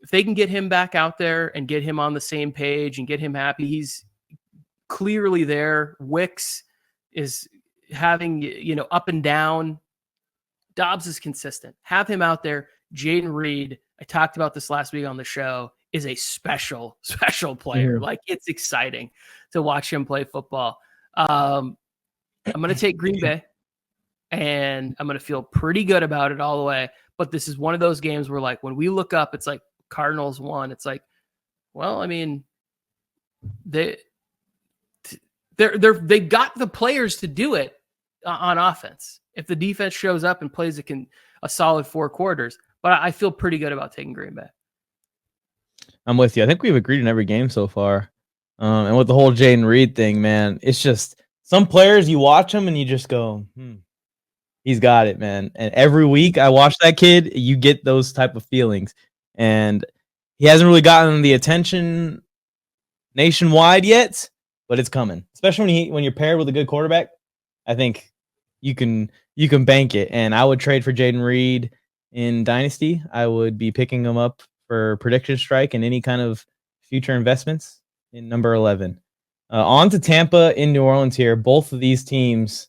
[SPEAKER 2] If they can get him back out there and get him on the same page and get him happy, he's clearly there. Wicks is having, up and down. Dobbs is consistent. Have him out there. Jaden Reed, I talked about this last week on the show, is a special player. Like, it's exciting to watch him play football. I'm going to take Green Bay, and I'm going to feel pretty good about it all the way. But this is one of those games where, like, when we look up, it's like Cardinals won. It's like, well, I mean, they got the players to do it on offense. If the defense shows up and plays a solid 4 quarters, but I feel pretty good about taking Green Bay.
[SPEAKER 1] I'm with you. I think we've agreed in every game so far. And with the whole Jaden Reed thing, man, it's just some players you watch them and you just go, he's got it, man. And every week I watch that kid, you get those type of feelings. And he hasn't really gotten the attention nationwide yet, but it's coming. Especially when you're paired with a good quarterback. I think you can bank it. And I would trade for Jaden Reed in Dynasty. I would be picking him up for prediction strike and any kind of future investments in number 11. On to Tampa in New Orleans here. Both of these teams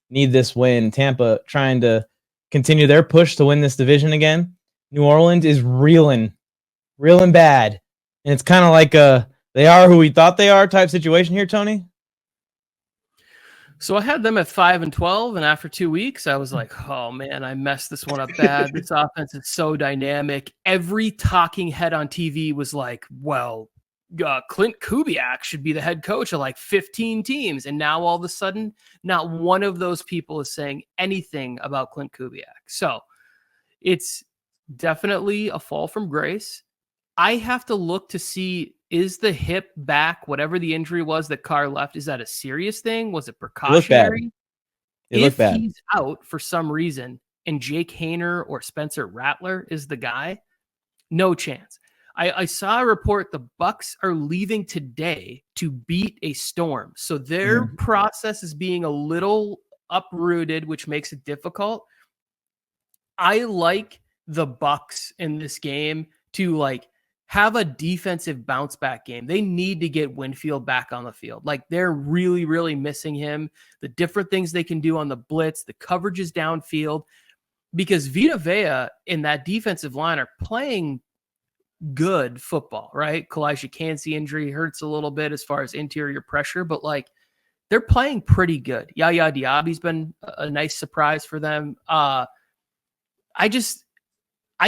[SPEAKER 1] need this win. Tampa trying to continue their push to win this division again. New Orleans is reeling bad. And it's kind of like they are who we thought they are type situation here, Tony.
[SPEAKER 2] So I had them at 5-12, and after 2 weeks, I was like, "Oh man, I messed this one up bad. This offense is so dynamic." Every talking head on TV was like, "Well, Clint Kubiak should be the head coach of like 15 teams," and now all of a sudden, not one of those people is saying anything about Clint Kubiak. So it's definitely a fall from grace. I have to look to see, is the hip back, whatever the injury was that Carr left, is that a serious thing? Was it precautionary? If he's out for some reason and Jake Haener or Spencer Rattler is the guy, no chance. I saw a report the Bucs are leaving today to beat a storm. So their process is being a little uprooted, which makes it difficult. I like the Bucs in this game to like have a defensive bounce back game. They need to get Winfield back on the field. Like they're really, really missing him. The different things they can do on the blitz, the coverages downfield, because Vita Vea in that defensive line are playing good football, right? Kalijah Kancey injury hurts a little bit as far as interior pressure, but like they're playing pretty good. Yaya Diaby's been a nice surprise for them. I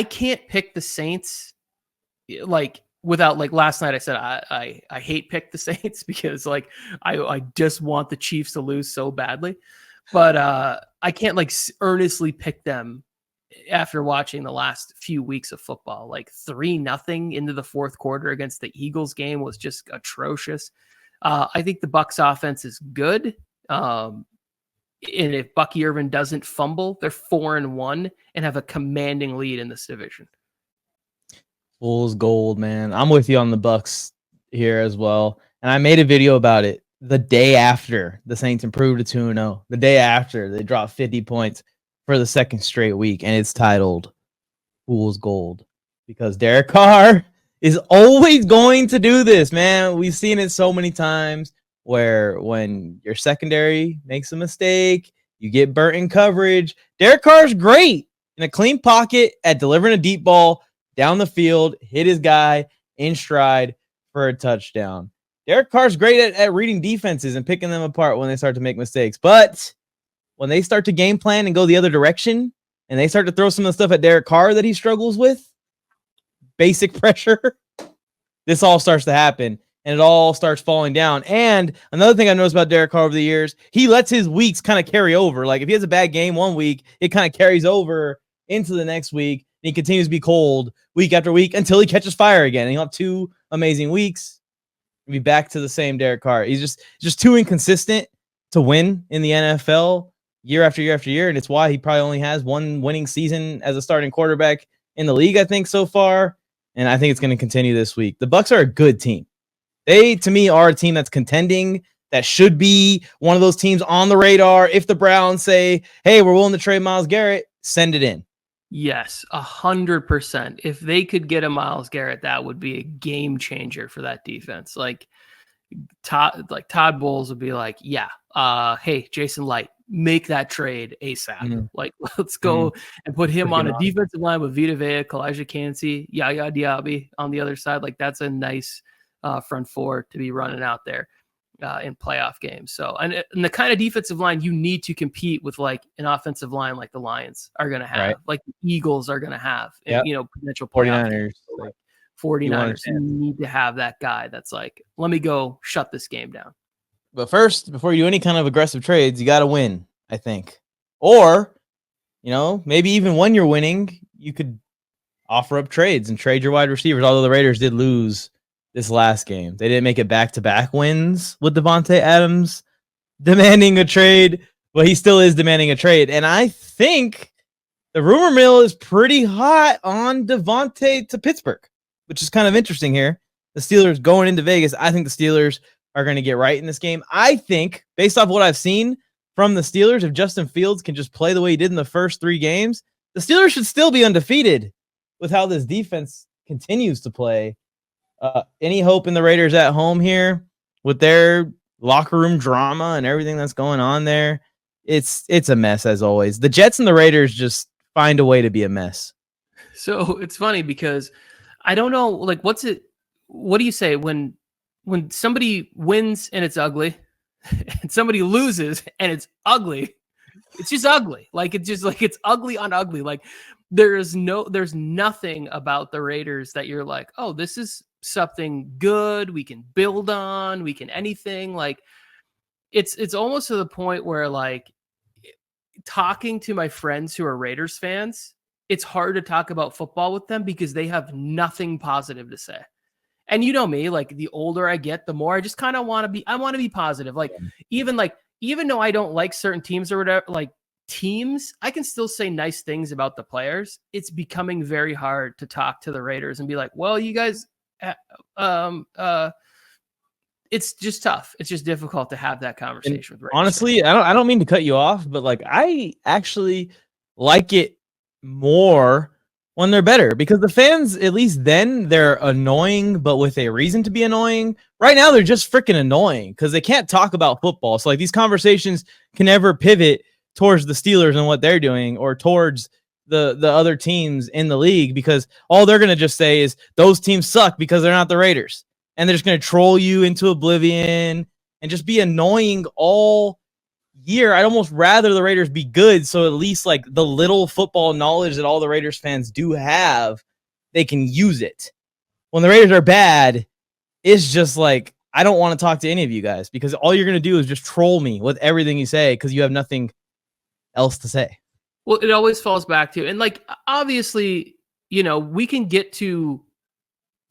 [SPEAKER 2] can't pick the Saints like without like last night I said I hate pick the Saints because like I just want the Chiefs to lose so badly, but I can't like earnestly pick them after watching the last few weeks of football. Like 3-0 into the fourth quarter against the Eagles game was just atrocious. I think the Bucs offense is good. And if Bucky Irvin doesn't fumble, they're 4-1 and have a commanding lead in this division.
[SPEAKER 1] Fool's gold, man. I'm with you on the Bucs here as well. And I made a video about it the day after the Saints improved to 2-0. The day after they dropped 50 points for the second straight week. And it's titled Fool's Gold because Derek Carr is always going to do this, man. We've seen it so many times where when your secondary makes a mistake, you get burnt in coverage. Derek Carr's great in a clean pocket at delivering a deep ball down the field, hit his guy in stride for a touchdown. Derek Carr's great at reading defenses and picking them apart when they start to make mistakes. But when they start to game plan and go the other direction, and they start to throw some of the stuff at Derek Carr that he struggles with, basic pressure, this all starts to happen, and it all starts falling down. And another thing I've noticed about Derek Carr over the years, he lets his weeks kind of carry over. Like if he has a bad game one week, it kind of carries over into the next week. He continues to be cold week after week until he catches fire again. And he'll have 2 amazing weeks. He'll be back to the same Derek Carr. He's just too inconsistent to win in the NFL year after year after year. And it's why he probably only has 1 winning season as a starting quarterback in the league, I think, so far. And I think it's going to continue this week. The Bucs are a good team. They, to me, are a team that's contending, that should be one of those teams on the radar. If the Browns say, hey, we're willing to trade Myles Garrett, send it in.
[SPEAKER 2] Yes, 100%. If they could get a Myles Garrett, that would be a game changer for that defense. Like Todd Bowles would be like, yeah, hey, Jason Light, make that trade ASAP. Like, let's go and put him on a defensive line with Vita Vea, Kalijah Kancey, Yaya Diaby on the other side. Like, that's a nice front four to be running out there in playoff games. So, and the kind of defensive line you need to compete with, like an offensive line like the Lions are going to have, like the Eagles are going to have, and, potential
[SPEAKER 1] 49ers.
[SPEAKER 2] Like 49ers, you need to have that guy that's like, let me go shut this game down.
[SPEAKER 1] But first, before you do any kind of aggressive trades, you got to win, I think. Or, maybe even when you're winning, you could offer up trades and trade your wide receivers. Although the Raiders did lose this last game, they didn't make it back-to-back wins with Devontae Adams demanding a trade, but he still is demanding a trade. And I think the rumor mill is pretty hot on Devontae to Pittsburgh, which is kind of interesting here. The Steelers going into Vegas. I think the Steelers are going to get right in this game. I think, based off what I've seen from the Steelers, if Justin Fields can just play the way he did in the first 3 games, the Steelers should still be undefeated with how this defense continues to play. Any hope in the Raiders at home here with their locker room drama and everything that's going on there? It's a mess as always. The Jets and the Raiders just find a way to be a mess.
[SPEAKER 2] So it's funny because I don't know, like, what do you say when somebody wins and it's ugly and somebody loses and it's ugly? It's just ugly. Like, it's just like, it's ugly on ugly. Like, there's nothing about the Raiders that you're like, oh, this is something good we can build on, we can anything. Like, it's almost to the point where, like, talking to my friends who are Raiders fans, it's hard to talk about football with them because they have nothing positive to say. And you know me, like, the older I get, the more I just kind of want to be positive. Like, even though I don't like certain teams or whatever, like, teams, I can still say nice things about the players. It's becoming very hard to talk to the Raiders and be like, well, you guys, it's just tough. It's just difficult to have that conversation with Raiders.
[SPEAKER 1] Honestly, I don't mean to cut you off, but, like, I actually like it more when they're better, because the fans, at least then, they're annoying, but with a reason to be annoying. Right now, they're just freaking annoying because they can't talk about football. So, like, these conversations can never pivot towards the Steelers and what they're doing, or towards the other teams in the league, because all they're going to just say is those teams suck because they're not the Raiders. And they're just going to troll you into oblivion and just be annoying all year. I'd almost rather the Raiders be good, so at least, like, the little football knowledge that all the Raiders fans do have, they can use it. When the Raiders are bad, it's just like, I don't want to talk to any of you guys, because all you're going to do is just troll me with everything you say because you have nothing else to say.
[SPEAKER 2] Well, it always falls back to, and, like, obviously, you know, we can get to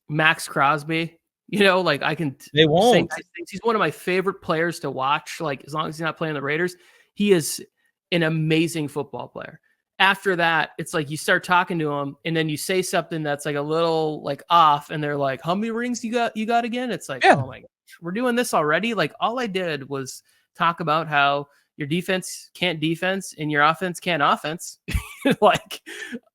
[SPEAKER 2] Max Crosby. You know, like, I can
[SPEAKER 1] They won't.
[SPEAKER 2] say he's one of my favorite players to watch. Like, as long as he's not playing the Raiders, he is an amazing football player. After that, it's like you start talking to him, and then you say something that's, like, a little, like, off, and they're like, "How many rings you got again?" It's like, oh my gosh, we're doing this already. Like, all I did was talk about how your defense can't defense and your offense can't offense, like,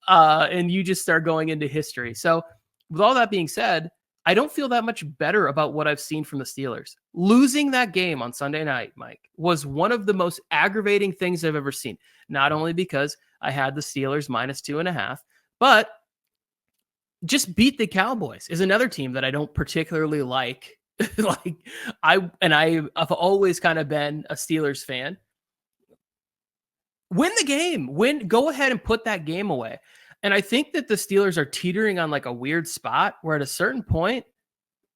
[SPEAKER 2] and you just start going into history. So, with all that being said, I don't feel that much better about what I've seen from the Steelers. Losing that game on Sunday night, Mike, was one of the most aggravating things I've ever seen. Not only because I had the Steelers -2.5, but just beat the Cowboys is another team that I don't particularly like. Like, I've always kind of been a Steelers fan. Win the game. Go ahead and put that game away. And I think that the Steelers are teetering on, like, a weird spot where at a certain point,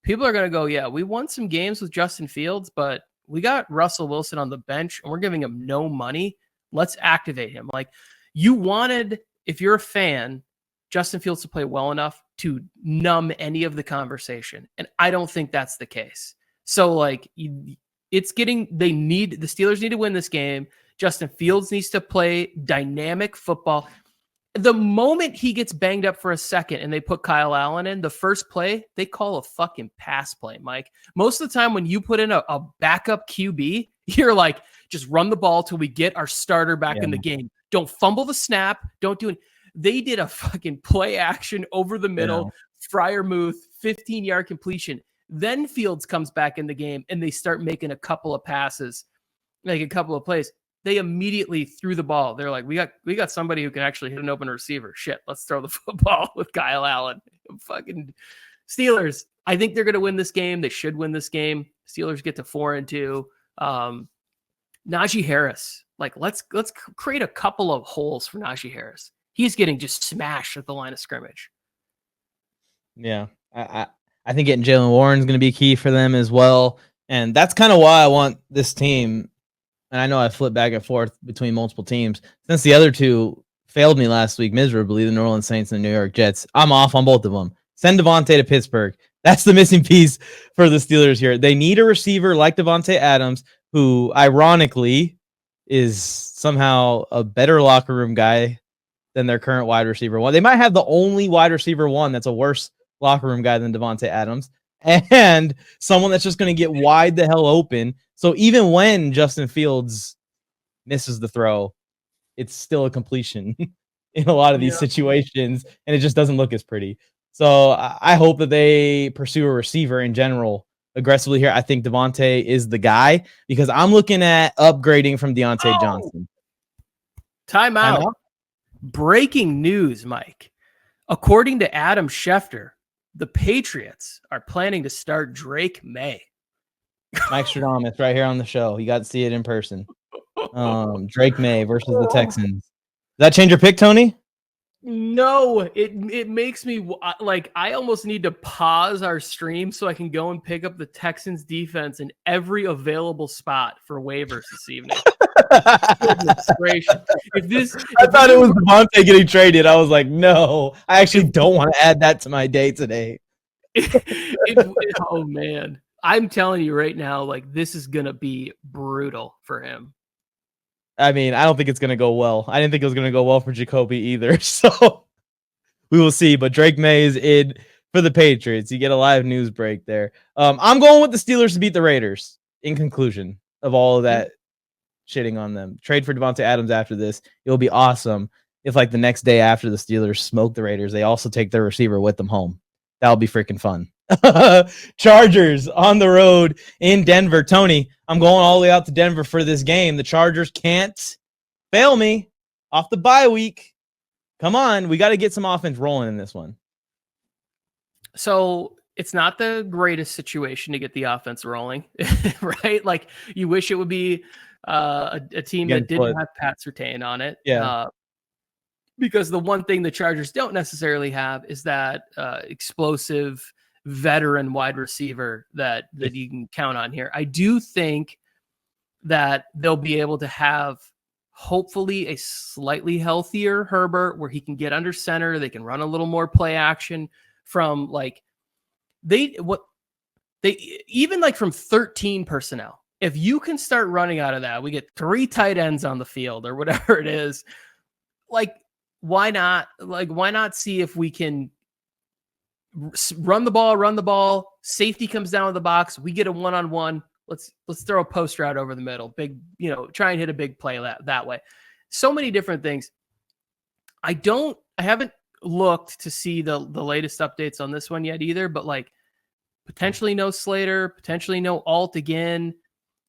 [SPEAKER 2] people are going to go, yeah, we won some games with Justin Fields, but we got Russell Wilson on the bench and we're giving him no money. Let's activate him. Like, you wanted, if you're a fan, Justin Fields to play well enough to numb any of the conversation. And I don't think that's the case. So, like, the Steelers need to win this game. Justin Fields needs to play dynamic football. The moment he gets banged up for a second and they put Kyle Allen in, the first play, they call a fucking pass play, Mike. Most of the time when you put in a backup QB, you're like, just run the ball till we get our starter back in the game. Don't fumble the snap. Don't do it. They did a fucking play action over the middle, Freiermuth, 15-yard completion. Then Fields comes back in the game and they start making a couple of passes, like a couple of plays. They immediately threw the ball. They're like, we got somebody who can actually hit an open receiver. Shit, let's throw the football with Kyle Allen. Fucking Steelers. I think they're going to win this game. They should win this game. Steelers get to 4-2. Najee Harris. Like, let's create a couple of holes for Najee Harris. He's getting just smashed at the line of scrimmage.
[SPEAKER 1] Yeah, I think getting Jalen Warren is going to be key for them as well. And that's kind of why I want this team. And I know I flip back and forth between multiple teams, since the other two failed me last week miserably, the New Orleans Saints and the New York Jets. I'm off on both of them. Send Devontae to Pittsburgh. That's the missing piece for the Steelers here. They need a receiver like Devontae Adams, who ironically is somehow a better locker room guy than their current wide receiver one. They might have the only wide receiver one that's a worse locker room guy than Devontae Adams, and someone that's just going to get wide the hell open. So even when Justin Fields misses the throw, it's still a completion in a lot of these situations, and it just doesn't look as pretty. So I hope that they pursue a receiver in general aggressively here. I think Devontae is the guy because I'm looking at upgrading from Deontay Johnson.
[SPEAKER 2] Time out. Breaking news, Mike. According to Adam Schefter, the Patriots are planning to start Drake May.
[SPEAKER 1] Mike Stradamus right here on the show. You got to see it in person. Drake May versus the Texans. Does that change your pick, Tony?
[SPEAKER 2] No, it makes me like I almost need to pause our stream so I can go and pick up the Texans defense in every available spot for waivers this evening. Goodness gracious. I
[SPEAKER 1] thought it was Devontae getting traded. I was like, no, I actually don't want to add that to my day today.
[SPEAKER 2] Oh man. I'm telling you right now, like this is gonna be brutal for him.
[SPEAKER 1] I mean, I don't think it's going to go well. I didn't think it was going to go well for Jacoby either. So we will see. But Drake May is in for the Patriots. You get a live news break there. I'm going with the Steelers to beat the Raiders in conclusion of all of that shitting on them. Trade for Devontae Adams after this. It'll be awesome if like the next day after the Steelers smoke the Raiders, they also take their receiver with them home. That'll be freaking fun. Chargers on the road in Denver. Tony, I'm going all the way out to Denver for this game. The Chargers can't fail me off the bye week. Come on, we got to get some offense rolling in this one.
[SPEAKER 2] So it's not the greatest situation to get the offense rolling, right? Like you wish it would be a team that didn't have Pat Surtain on it.
[SPEAKER 1] Yeah.
[SPEAKER 2] Because the one thing the Chargers don't necessarily have is that explosive veteran wide receiver that you can count on here. I do think that they'll be able to have hopefully a slightly healthier Herbert where he can get under center. They can run a little more play action from like even like from 13 personnel. If you can start running out of that, we get 3 tight ends on the field or whatever it is. Like, why not? Like, why not see if we can run the ball. Safety comes down to the box. We get a one-on-one. Let's throw a post route over the middle. Big, try and hit a big play that way. So many different things. I haven't looked to see the latest updates on this one yet either, but like potentially no Slater, potentially no Alt again.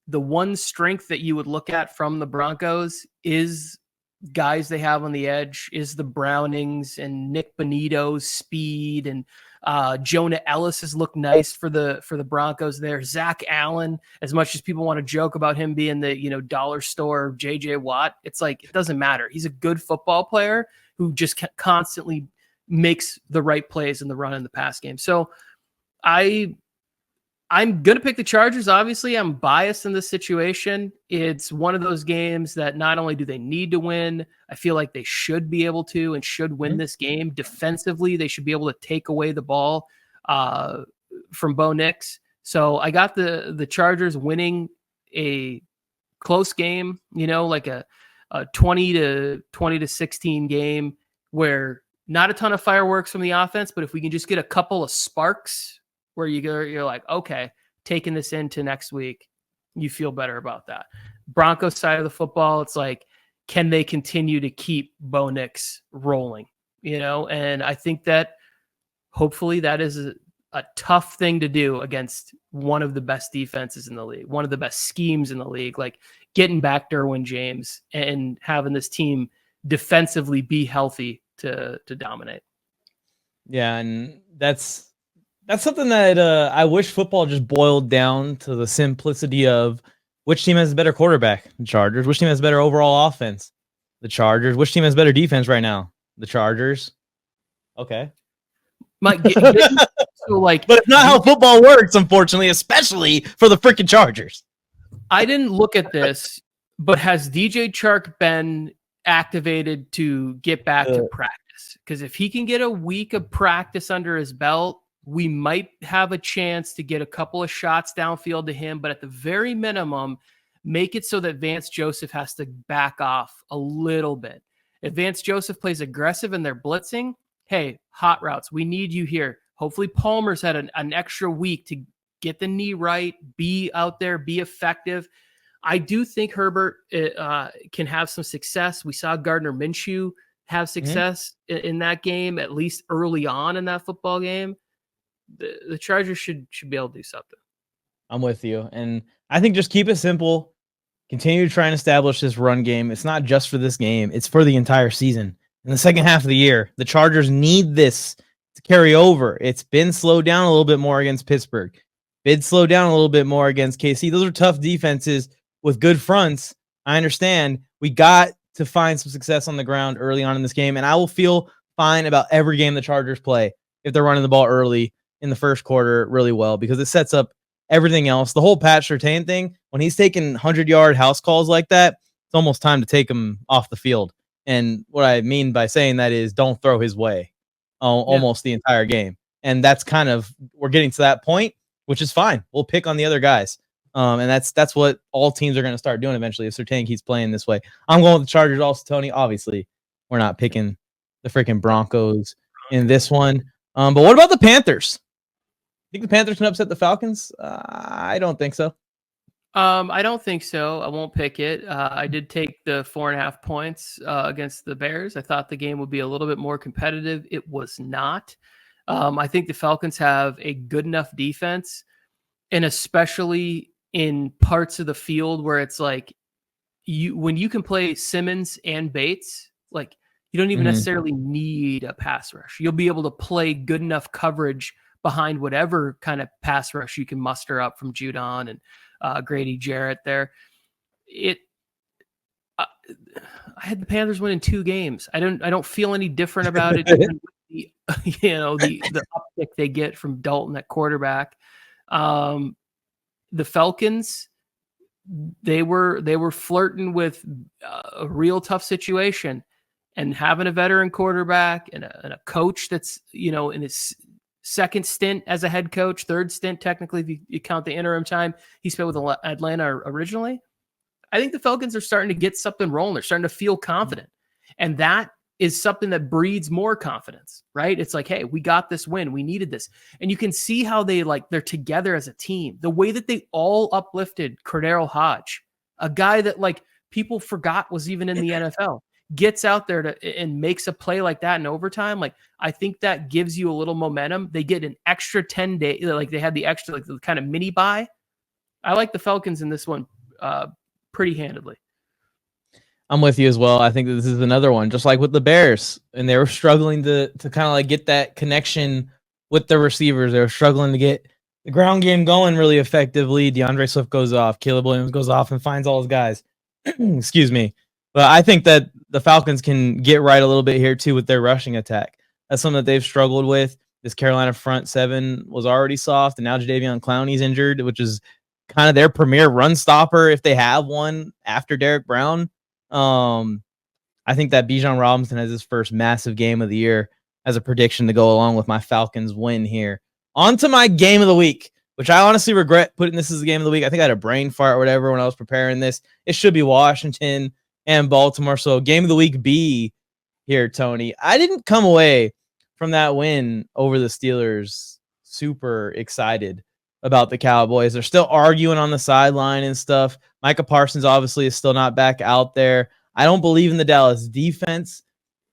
[SPEAKER 2] The one strength that you would look at from the Broncos is guys they have on the edge, is the Brownings and Nick Bonito's speed, and Jonah Ellis has looked nice for the Broncos there. Zach Allen, as much as people want to joke about him being the dollar store JJ Watt, it's like it doesn't matter. He's a good football player who just constantly makes the right plays in the run and the pass game. So I'm going to pick the Chargers. Obviously, I'm biased in this situation. It's one of those games that not only do they need to win, I feel like they should be able to and should win this game. Defensively, they should be able to take away the ball from Bo Nix. So I got the Chargers winning a close game, like a 20 to 16 game where not a ton of fireworks from the offense, but if we can just get a couple of sparks where you're like, okay, taking this into next week, you feel better about that. Broncos side of the football, it's like, can they continue to keep Bo Nix rolling? And I think that hopefully that is a tough thing to do against one of the best defenses in the league, one of the best schemes in the league, like getting back Derwin James and having this team defensively be healthy to dominate.
[SPEAKER 1] Yeah, and that's something that I wish football just boiled down to the simplicity of which team has a better quarterback, the Chargers. Which team has better overall offense, the Chargers. Which team has better defense right now, the Chargers. Okay.
[SPEAKER 2] Mike, but
[SPEAKER 1] it's not how football works, unfortunately, especially for the freaking Chargers.
[SPEAKER 2] I didn't look at this, but has DJ Chark been activated to get back to practice. Because if he can get a week of practice under his belt, we might have a chance to get a couple of shots downfield to him. But at the very minimum, make it so that Vance Joseph has to back off a little bit. If Vance Joseph plays aggressive and they're blitzing, hey, hot routes, we need you here. Hopefully Palmer's had an extra week to get the knee right, be out there, be effective. I do think Herbert can have some success. We saw Gardner Minshew have success in that game, at least early on in that football game. The Chargers should be able to do something.
[SPEAKER 1] I'm with you. And I think just keep it simple. Continue to try and establish this run game. It's not just for this game. It's for the entire season. In the second half of the year, the Chargers need this to carry over. It's been slowed down a little bit more against Pittsburgh. Been slowed down a little bit more against KC. Those are tough defenses with good fronts. I understand. We got to find some success on the ground early on in this game, and I will feel fine about every game the Chargers play if they're running the ball early in the first quarter really well, because it sets up everything else. The whole Pat Surtain thing, when he's taking 100-yard house calls like that, it's almost time to take him off the field. And what I mean by saying that is don't throw his way almost the entire game. And that's kind of, we're getting to that point, which is fine. We'll pick on the other guys. And that's what all teams are going to start doing eventually if Surtain keeps playing this way. I'm going with the Chargers also, Tony. Obviously, we're not picking the freaking Broncos in this one. But what about the Panthers? Think the Panthers can upset the Falcons? I don't think so.
[SPEAKER 2] I don't think so. I won't pick it. I did take the 4.5 points against the Bears. I thought the game would be a little bit more competitive. It was not. I think the Falcons have a good enough defense, and especially in parts of the field where it's like when you can play Simmons and Bates, like you don't even necessarily need a pass rush. You'll be able to play good enough coverage behind whatever kind of pass rush you can muster up from Judon and Grady Jarrett there. I had the Panthers winning 2 games. I don't feel any different about it. The uptick they get from Dalton at quarterback. The Falcons, they were flirting with a real tough situation, and having a veteran quarterback and a coach that's in his second stint as a head coach, third stint technically if you count the interim time he spent with Atlanta originally. I think the Falcons are starting to get something rolling. They're starting to feel confident, and that is something that breeds more confidence, right? It's like, hey, we got this win. We needed this. And you can see how they're together as a team. The way that they all uplifted Cordero Hodge, a guy that people forgot was even in the NFL, gets out there and makes a play like that in overtime. I think that gives you a little momentum. They get an extra 10 days. They had the extra, the kind of mini bye. I like the Falcons in this one pretty handedly.
[SPEAKER 1] I'm with you as well. I think that this is another one, just like with the Bears, and they were struggling to kind of get that connection with the receivers. They were struggling to get the ground game going really effectively. DeAndre Swift goes off, Caleb Williams goes off and finds all his guys. Excuse me. But I think that the Falcons can get right a little bit here too with their rushing attack. That's something that they've struggled with. This Carolina front seven was already soft, and now Jadeveon Clowney's injured, which is kind of their premier run stopper if they have one after Derek Brown. I think that Bijan Robinson has his first massive game of the year as a prediction to go along with my Falcons win here. On to my game of the week, which I honestly regret putting this as the game of the week. I think I had a brain fart or whatever when I was preparing this. It should be Washington and Baltimore. So game of the week B here, Tony. I didn't come away from that win over the Steelers super excited about the Cowboys. They're still arguing on the sideline and stuff. Micah Parsons obviously is still not back out there. I don't believe in the Dallas defense.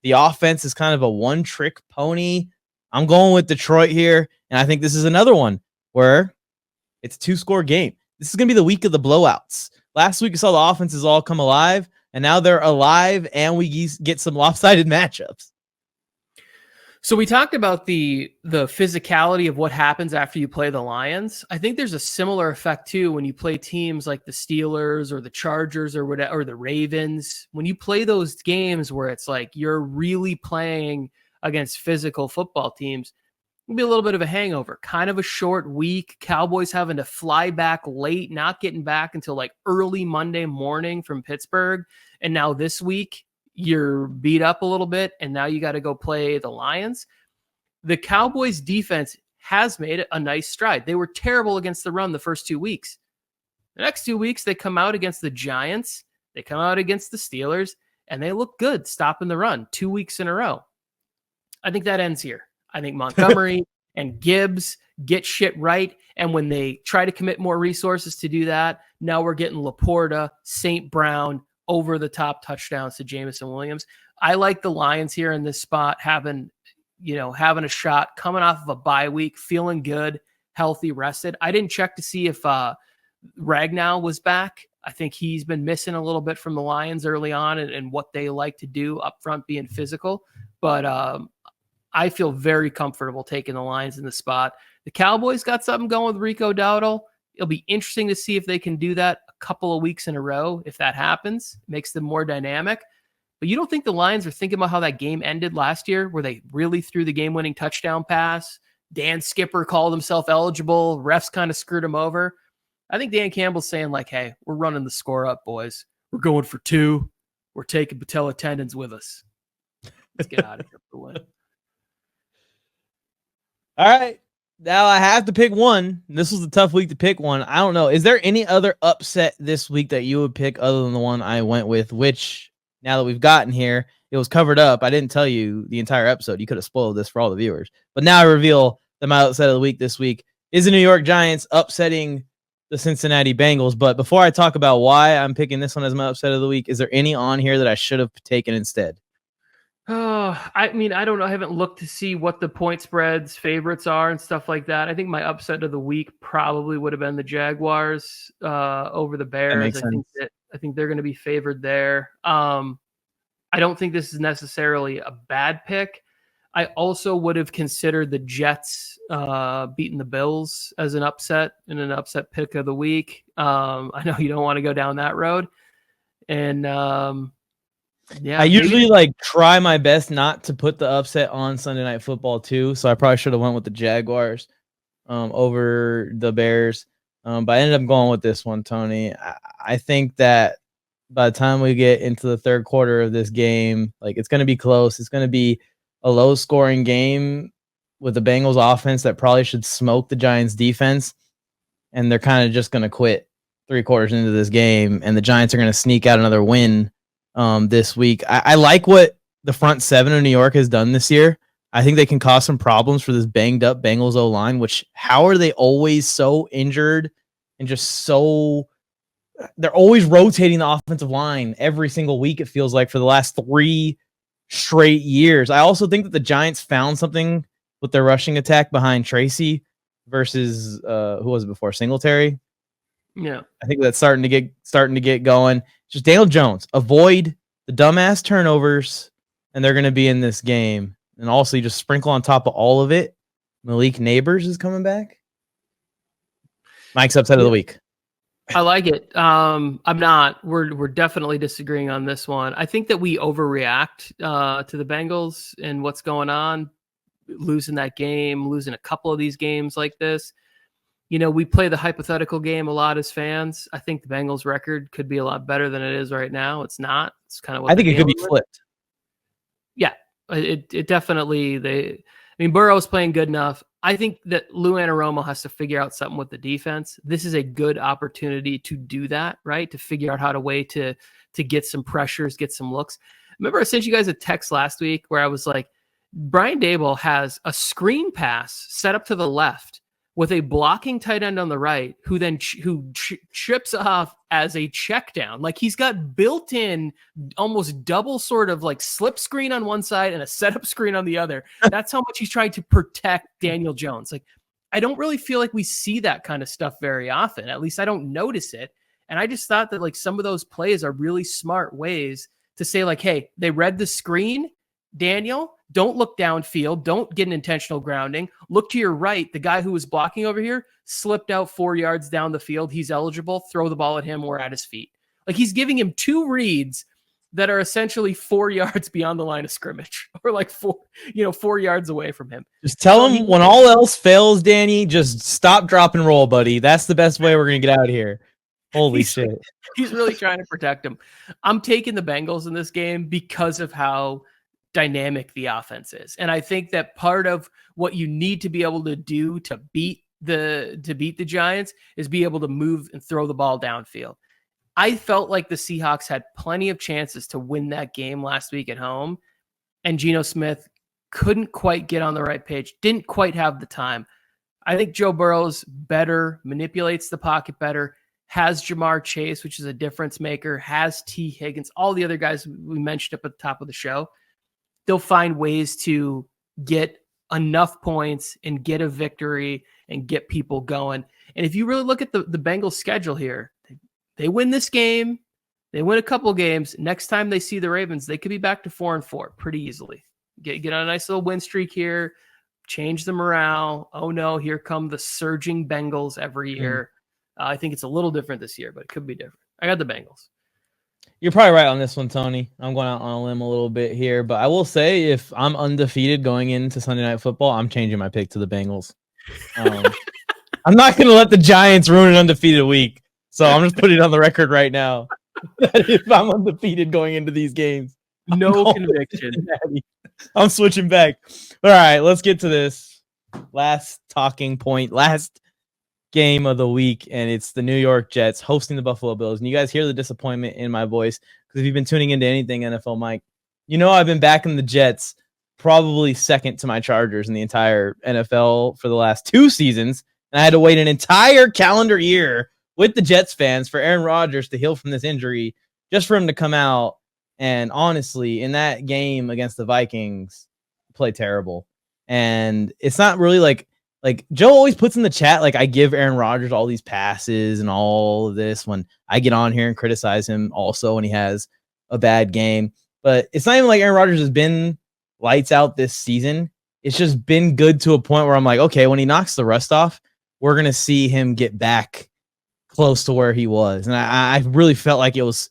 [SPEAKER 1] The offense is kind of a one-trick pony. I'm going with Detroit here, and I think this is another one where it's a 2-score game. This is going to be the week of the blowouts. Last week, we saw the offenses all come alive, and now they're alive, and we get some lopsided matchups.
[SPEAKER 2] So we talked about the physicality of what happens after you play the Lions. I think there's a similar effect too when you play teams like the Steelers or the Chargers or whatever, or the Ravens. When you play those games where it's like you're really playing against physical football teams, it'll be a little bit of a hangover, kind of a short week. Cowboys having to fly back late, not getting back until early Monday morning from Pittsburgh. And now this week, you're beat up a little bit, and now you got to go play the Lions. The Cowboys defense has made a nice stride. They were terrible against the run the first 2 weeks. The next 2 weeks, they come out against the Giants, they come out against the Steelers, and they look good stopping the run 2 weeks in a row. I think that ends here. I think Montgomery and Gibbs get shit right. And when they try to commit more resources to do that, now we're getting Laporta, St. Brown, over the top touchdowns to Jameson Williams. I like the Lions here in this spot, having a shot, coming off of a bye week, feeling good, healthy, rested. I didn't check to see if Ragnow was back. I think he's been missing a little bit from the Lions early on and what they like to do up front, being physical. But I feel very comfortable taking the Lions in the spot. The Cowboys got something going with Rico Dowdle. It'll be interesting to see if they can do that a couple of weeks in a row. If that happens, it makes them more dynamic. But you don't think the Lions are thinking about how that game ended last year, where they really threw the game-winning touchdown pass? Dan Skipper called himself eligible. Refs kind of screwed him over. I think Dan Campbell's saying, like, hey, we're running the score up, boys. We're going for 2. We're taking patella tendons with us. Let's get out of here for the win.
[SPEAKER 1] All right. Now I have to pick one. This was a tough week to pick one. I don't know. Is there any other upset this week that you would pick other than the one I went with, which now that we've gotten here, it was covered up. I didn't tell you the entire episode. You could have spoiled this for all the viewers. But now I reveal that my upset of the week this week is the New York Giants upsetting the Cincinnati Bengals. But before I talk about why I'm picking this one as my upset of the week, is there any on here that I should have taken instead?
[SPEAKER 2] Oh, I mean, I don't know. I haven't looked to see what the point spreads favorites are and stuff like that. I think my upset of the week probably would have been the Jaguars over the Bears. I think they're going to be favored there. I don't think this is necessarily a bad pick. I also would have considered the Jets beating the Bills as an upset and an upset pick of the week. I know you don't want to go down that road. And yeah,
[SPEAKER 1] I usually try my best not to put the upset on Sunday Night Football too, so I probably should have went with the Jaguars over the Bears, but I ended up going with this one, Tony. I think that by the time we get into the third quarter of this game, it's going to be close. It's going to be a low-scoring game with the Bengals offense that probably should smoke the Giants defense, and they're kind of just going to quit 3 quarters into this game, and the Giants are going to sneak out another win this week. I like what the front 7 of New York has done this year. I think they can cause some problems for this banged up Bengals O-line, which how are they always so injured and just so they're always rotating the offensive line every single week, it feels like, for the last 3 straight years. I also think that the Giants found something with their rushing attack behind Tracy versus who was it before? Singletary.
[SPEAKER 2] Yeah.
[SPEAKER 1] I think that's starting to get going. Just Daniel Jones, avoid the dumbass turnovers, and they're going to be in this game. And also, you just sprinkle on top of all of it, Malik Neighbors is coming back. Mike's upset of the week.
[SPEAKER 2] I like it. I'm not. We're definitely disagreeing on this one. I think that we overreact to the Bengals and what's going on, losing that game, losing a couple of these games like this. We play the hypothetical game a lot as fans. I think the Bengals record could be a lot better than it is right now. It's not. It's kind of what
[SPEAKER 1] I think it could be flipped.
[SPEAKER 2] Yeah, it definitely. Burrow's playing good enough. I think that Lou Anarumo has to figure out something with the defense. This is a good opportunity to do that, right? To figure out how to get some pressures, get some looks. Remember, I sent you guys a text last week where I was like, Brian Daboll has a screen pass set up to the left with a blocking tight end on the right, who then trips off as a check down. Like, he's got built-in almost double sort of slip screen on one side and a setup screen on the other. That's how much he's trying to protect Daniel Jones. I don't really feel like we see that kind of stuff very often. At least I don't notice it. And I just thought that some of those plays are really smart ways to say hey, they read the screen, Daniel, don't look downfield. Don't get an intentional grounding. Look to your right. The guy who was blocking over here slipped out 4 yards down the field. He's eligible. Throw the ball at him. We're at his feet. He's giving him 2 reads that are essentially 4 yards beyond the line of scrimmage, or 4 yards away from him.
[SPEAKER 1] Just tell him when all else fails, Danny, just stop, drop, and roll, buddy. That's the best way we're going to get out of here. Holy shit.
[SPEAKER 2] He's really trying to protect him. I'm taking the Bengals in this game because of how dynamic the offense is. And I think that part of what you need to be able to do to beat the Giants is be able to move and throw the ball downfield. I felt like the Seahawks had plenty of chances to win that game last week at home, and Geno Smith couldn't quite get on the right page, didn't quite have the time. I think Joe Burrow's better, manipulates the pocket better, has Jamar Chase, which is a difference maker, has T. Higgins, all the other guys we mentioned up at the top of the show. They'll find ways to get enough points and get a victory and get people going. And if you really look at the Bengals schedule here, they win this game, they win a couple games. Next time they see the Ravens, they could be back to 4-4 pretty easily. Get on a nice little win streak here, change the morale. Oh no, here come the surging Bengals every year. I think it's a little different this year, but it could be different. I got the Bengals.
[SPEAKER 1] You're probably right on this one, Tony. I'm going out on a limb a little bit here, but I will say if I'm undefeated going into Sunday Night Football, I'm changing my pick to the Bengals. I'm not going to let the Giants ruin an undefeated week. So I'm just putting it on the record right now that if I'm undefeated going into these games,
[SPEAKER 2] no conviction.
[SPEAKER 1] I'm switching back. All right, let's get to this last talking point, last game of the week, and it's the New York Jets hosting the Buffalo Bills. And you guys hear the disappointment in my voice because if you've been tuning into anything NFLMike, you know I've been backing the Jets probably second to my Chargers in the entire NFL for the last 2 seasons. And I had to wait an entire calendar year with the Jets fans for Aaron Rodgers to heal from this injury, just for him to come out. And honestly, in that game against the Vikings, play terrible. And it's not really like Joe always puts in the chat, like I give Aaron Rodgers all these passes and all of this when I get on here and criticize him also when he has a bad game. But it's not even like Aaron Rodgers has been lights out this season. It's just been good to a point where I'm like, okay, when he knocks the rust off, we're going to see him get back close to where he was. And I really felt like it was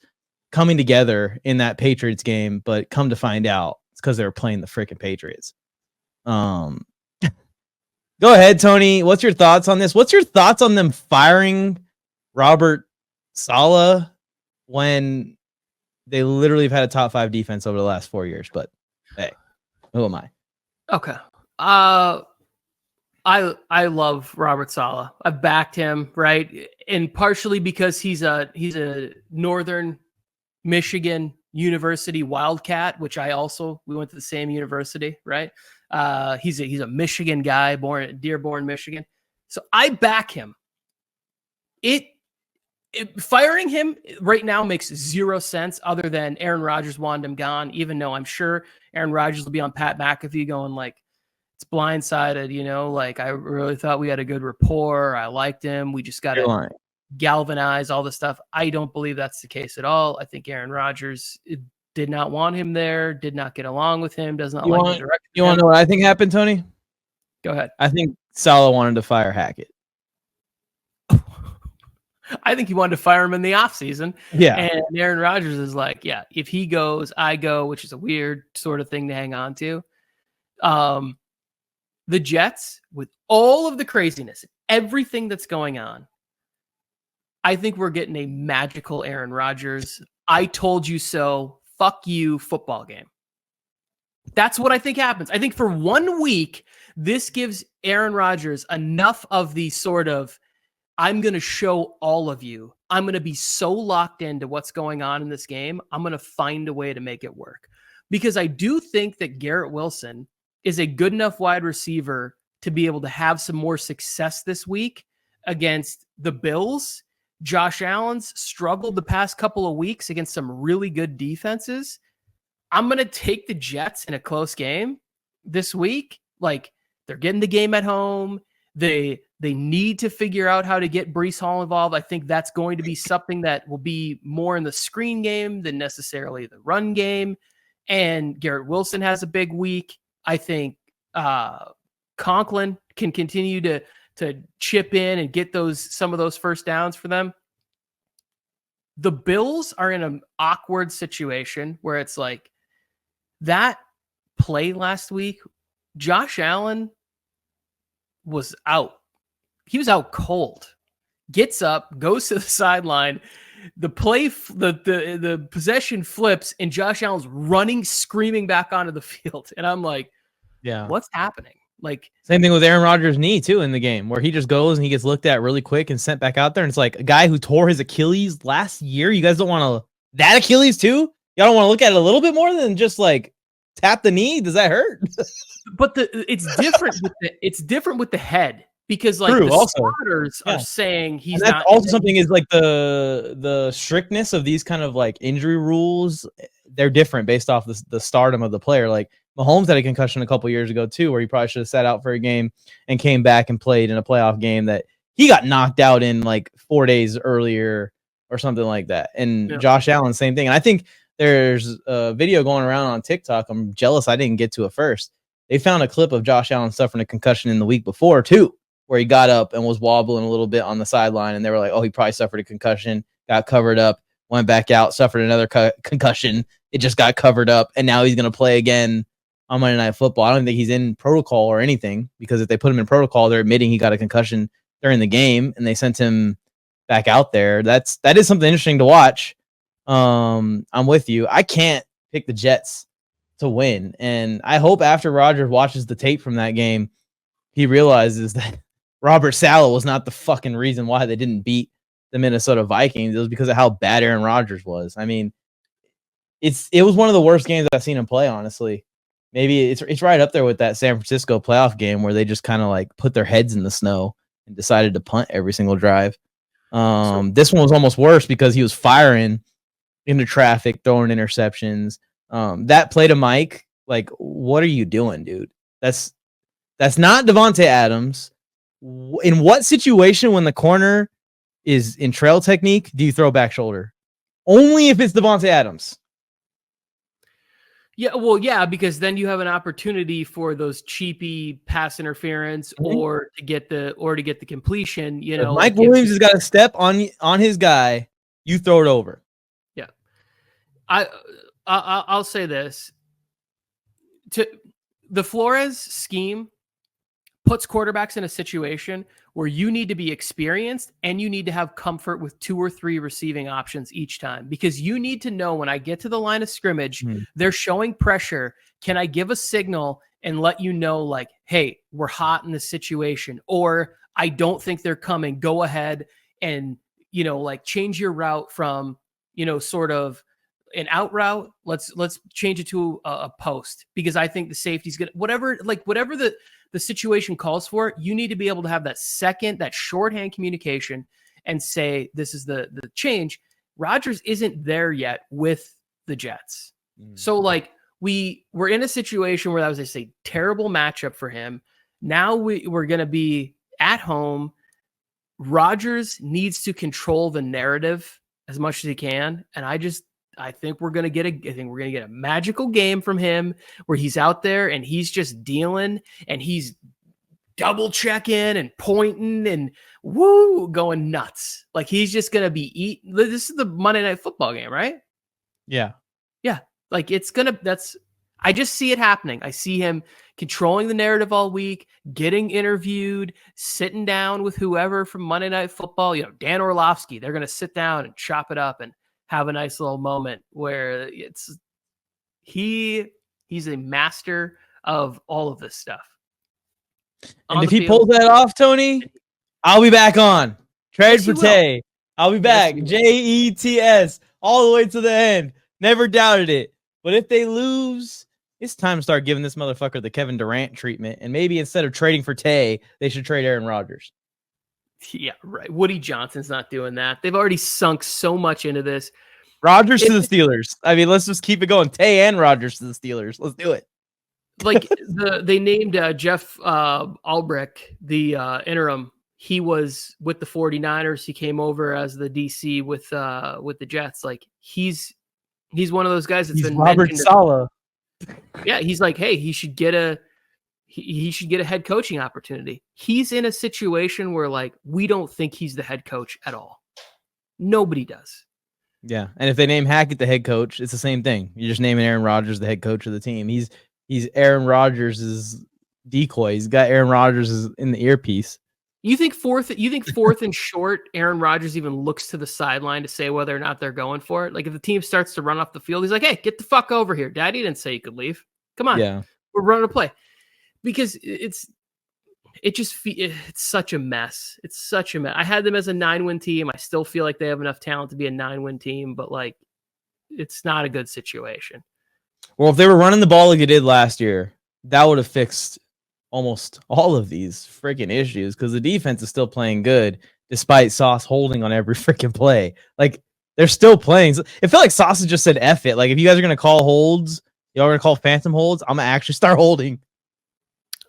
[SPEAKER 1] coming together in that Patriots game, but come to find out it's because they were playing the freaking Patriots. Go ahead, Tony. What's your thoughts on this? What's your thoughts on them firing Robert Saleh when they literally have had a top 5 defense over the last 4 years? But hey, who am I?
[SPEAKER 2] Okay. I love Robert Saleh. I've backed him, right? And partially because he's a Northern Michigan University Wildcat, which we went to the same university, right? He's a Michigan guy, born at Dearborn, Michigan. So I back him. Firing him right now makes 0 sense other than Aaron Rodgers wanted him gone, even though I'm sure Aaron Rodgers will be on Pat McAfee going like, it's blindsided, like I really thought we had a good rapport. I liked him. We just got to galvanize all the stuff. I don't believe that's the case at all. I think Aaron Rodgers did not want him there, did not get along with him, does not like the direction.
[SPEAKER 1] You want to know what I think happened, Tony?
[SPEAKER 2] Go ahead.
[SPEAKER 1] I think Saleh wanted to fire Hackett.
[SPEAKER 2] I think he wanted to fire him in the offseason.
[SPEAKER 1] Yeah.
[SPEAKER 2] And Aaron Rodgers is like, yeah, if he goes, I go, which is a weird sort of thing to hang on to. The Jets, with all of the craziness, everything that's going on, I think we're getting a magical Aaron Rodgers. I told you so. Fuck you football game. That's what I think happens. I think for 1 week, this gives Aaron Rodgers enough of the sort of, I'm going to show all of you. I'm going to be so locked into what's going on in this game. I'm going to find a way to make it work. Because I do think that Garrett Wilson is a good enough wide receiver to be able to have some more success this week against the Bills. Josh Allen's struggled the past couple of weeks against some really good defenses. I'm going to take the Jets in a close game this week. Like, they're getting the game at home. They need to figure out how to get Breece Hall involved. I think that's going to be something that will be more in the screen game than necessarily the run game. And Garrett Wilson has a big week. I think Conklin can continue to chip in and get some of those first downs for them. The Bills are in an awkward situation where it's like that play last week, Josh Allen was out. He was out cold. gets up, goes to the sideline. The play, the possession flips, and Josh Allen's running, screaming back onto the field. And I'm like,
[SPEAKER 1] yeah,
[SPEAKER 2] what's happening? Like,
[SPEAKER 1] same thing with Aaron Rodgers' knee too in the game, where he just goes and he gets looked at really quick and sent back out there. And it's like a guy who tore his Achilles last year. You guys don't want to that Achilles too? Y'all don't want to look at it a little bit more than just like tap the knee? Does that hurt?
[SPEAKER 2] But it's different with the head. Because like
[SPEAKER 1] True,
[SPEAKER 2] the starters are saying he's
[SPEAKER 1] and that's
[SPEAKER 2] not.
[SPEAKER 1] Also, something is like the strictness of these kind of like injury rules. They're different based off the stardom of the player. Like Mahomes had a concussion a couple years ago too, where he probably should have sat out for a game and came back and played in a playoff game that he got knocked out in like 4 days earlier or something like that. And Josh Allen, same thing. And I think there's a video going around on TikTok. I'm jealous I didn't get to it first. They found a clip of Josh Allen suffering a concussion in the week before too, where he got up and was wobbling a little bit on the sideline, and they were like, oh, he probably suffered a concussion, got covered up, went back out, suffered another concussion. It just got covered up, and now he's going to play again on Monday Night Football. I don't think he's in protocol or anything, because if they put him in protocol, they're admitting he got a concussion during the game, and they sent him back out there. That is something interesting to watch. I'm with you. I can't pick the Jets to win, and I hope after Rodgers watches the tape from that game, he realizes that Robert Saleh was not the fucking reason why they didn't beat the Minnesota Vikings. It was because of how bad Aaron Rodgers was. I mean, it was one of the worst games I've seen him play, honestly. Maybe it's right up there with that San Francisco playoff game where they just kind of like put their heads in the snow and decided to punt every single drive. This one was almost worse because he was firing into traffic, throwing interceptions. That play to Mike, like, what are you doing, dude? That's not Devontae Adams. In what situation when the corner is in trail technique do you throw back shoulder? Only if it's Devontae Adams.
[SPEAKER 2] Yeah, well, yeah, because then you have an opportunity for those cheapy pass interference or to get the completion. You know,
[SPEAKER 1] Mike Williams has got to step on his guy. You throw it over.
[SPEAKER 2] Yeah, I'll say this: the Flores scheme puts quarterbacks in a situation where you need to be experienced and you need to have comfort with 2 or 3 receiving options each time, because you need to know when I get to the line of scrimmage, they're showing pressure. Can I give a signal and let you know, like, hey, we're hot in this situation, or I don't think they're coming. Go ahead and, you know, like change your route from, you know, sort of an out route. Let's change it to a post, because I think the safety's good. Whatever the situation calls for, you need to be able to have that shorthand communication and say, this is the change. Rodgers isn't there yet with the Jets. So like we're in a situation where that was a terrible matchup for him. Now we're going to be at home. Rodgers needs to control the narrative as much as he can. And I think we're going to get a magical game from him where he's out there and he's just dealing and he's double checking and pointing and going nuts. Like he's just going to be eating. This is the Monday Night Football game, right?
[SPEAKER 1] Yeah.
[SPEAKER 2] Yeah. Like I just see it happening. I see him controlling the narrative all week, getting interviewed, sitting down with whoever from Monday Night Football, you know, Dan Orlovsky. They're going to sit down and chop it up and have a nice little moment where he's a master of all of this stuff.
[SPEAKER 1] And if he pulls that off, Tony, I'll be back on. Trade for Tay. I'll be back. Jets all the way to the end. Never doubted it. But if they lose, it's time to start giving this motherfucker the Kevin Durant treatment. And maybe instead of trading for Tay, they should trade Aaron Rodgers.
[SPEAKER 2] Yeah, right. Woody Johnson's not doing that. They've already sunk so much into this.
[SPEAKER 1] Rodgers to the Steelers. I mean, let's just keep it going. Tay and Rodgers to the Steelers. Let's do it.
[SPEAKER 2] Like they named Jeff Albrecht the interim. He was with the 49ers. He came over as the DC with the Jets. Like he's one of those guys that's been
[SPEAKER 1] Robert Saleh.
[SPEAKER 2] Yeah, he's like, hey, he should get a head coaching opportunity. He's in a situation where like we don't think he's the head coach at all. Nobody does.
[SPEAKER 1] Yeah, and if they name Hackett the head coach, it's the same thing. You're just naming Aaron Rodgers the head coach of the team. He's Aaron Rodgers' decoy. He's got Aaron Rodgers in the earpiece.
[SPEAKER 2] You think fourth and short, Aaron Rodgers even looks to the sideline to say whether or not they're going for it? Like if the team starts to run off the field, he's like, "Hey, get the fuck over here. Daddy didn't say you could leave. Come on.
[SPEAKER 1] Yeah.
[SPEAKER 2] We're running a play." Because it's such a mess. It's such a mess. I had them as a 9-win team. I still feel like they have enough talent to be a 9-win team, but like it's not a good situation.
[SPEAKER 1] Well, if they were running the ball like they did last year, that would have fixed almost all of these freaking issues because the defense is still playing good despite Sauce holding on every freaking play. Like, they're still playing. It felt like Sauce just said, F it. Like, if you guys are going to call holds, y'all are going to call phantom holds, I'm going to actually start holding.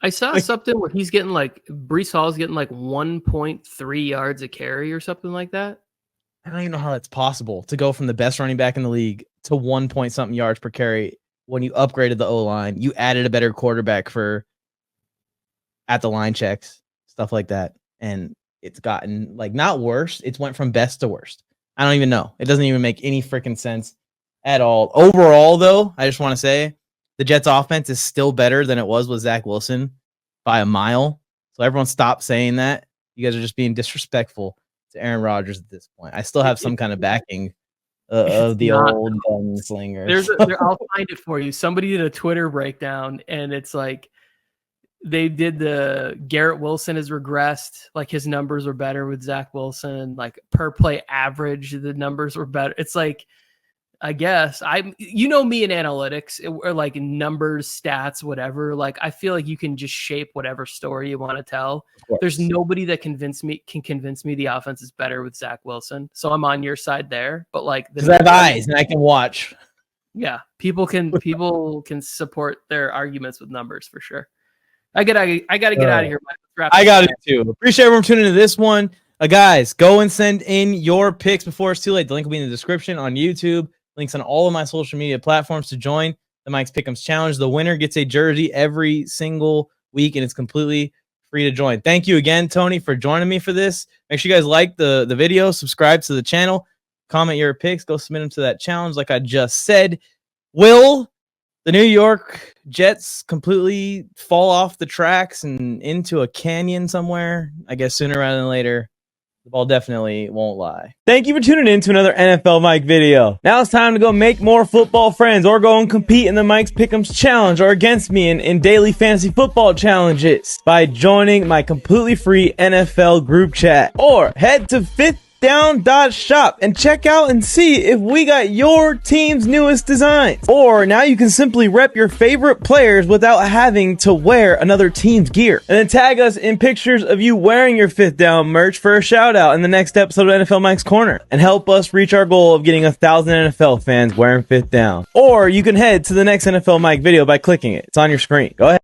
[SPEAKER 2] I saw something where he's getting like, Breece Hall's getting like 1.3 yards a carry or something like that.
[SPEAKER 1] I don't even know how that's possible to go from the best running back in the league to 1 point something yards per carry when you upgraded the O-line. You added a better quarterback for at the line checks, stuff like that. And it's gotten like not worse. It's went from best to worst. I don't even know. It doesn't even make any freaking sense at all. Overall, though, I just want to say the Jets offense is still better than it was with Zach Wilson by a mile. So everyone stop saying that. You guys are just being disrespectful to Aaron Rodgers at this point. I still have some kind of backing of the old slingers.
[SPEAKER 2] I'll find it for you. Somebody did a Twitter breakdown, and it's like they did the Garrett Wilson has regressed. Like his numbers were better with Zach Wilson. Like per play average, the numbers were better. It's like, I guess me in analytics or like numbers, stats, whatever. Like I feel like you can just shape whatever story you want to tell. There's nobody that can convince me the offense is better with Zach Wilson. So I'm on your side there. But like,
[SPEAKER 1] because I have eyes and I can watch.
[SPEAKER 2] Yeah, people can support their arguments with numbers for sure. I got to get out of here.
[SPEAKER 1] I got it too. Appreciate everyone tuning into this one. Guys, go and send in your picks before it's too late. The link will be in the description on YouTube. Links on all of my social media platforms to join the Mike's Pick'ems Challenge. The winner gets a jersey every single week, and it's completely free to join. Thank you again, Tony, for joining me for this. Make sure you guys like the video, subscribe to the channel, comment your picks, go submit them to that challenge like I just said. Will the New York Jets completely fall off the tracks and into a canyon somewhere? I guess sooner rather than later. The ball definitely won't lie. Thank you for tuning in to another NFL Mike video. Now it's time to go make more football friends or go and compete in the Mike's Pick'ems Challenge or against me in daily fantasy football challenges by joining my completely free NFL group chat. Or head to fifthdown.shop and check out and see if we got your team's newest designs. Or now you can simply rep your favorite players without having to wear another team's gear. And then tag us in pictures of you wearing your Fifth Down merch for a shout out in the next episode of NFL Mike's Corner. And help us reach our goal of getting 1,000 NFL fans wearing Fifth Down. Or you can head to the next NFL Mike video by clicking it. It's on your screen. Go ahead.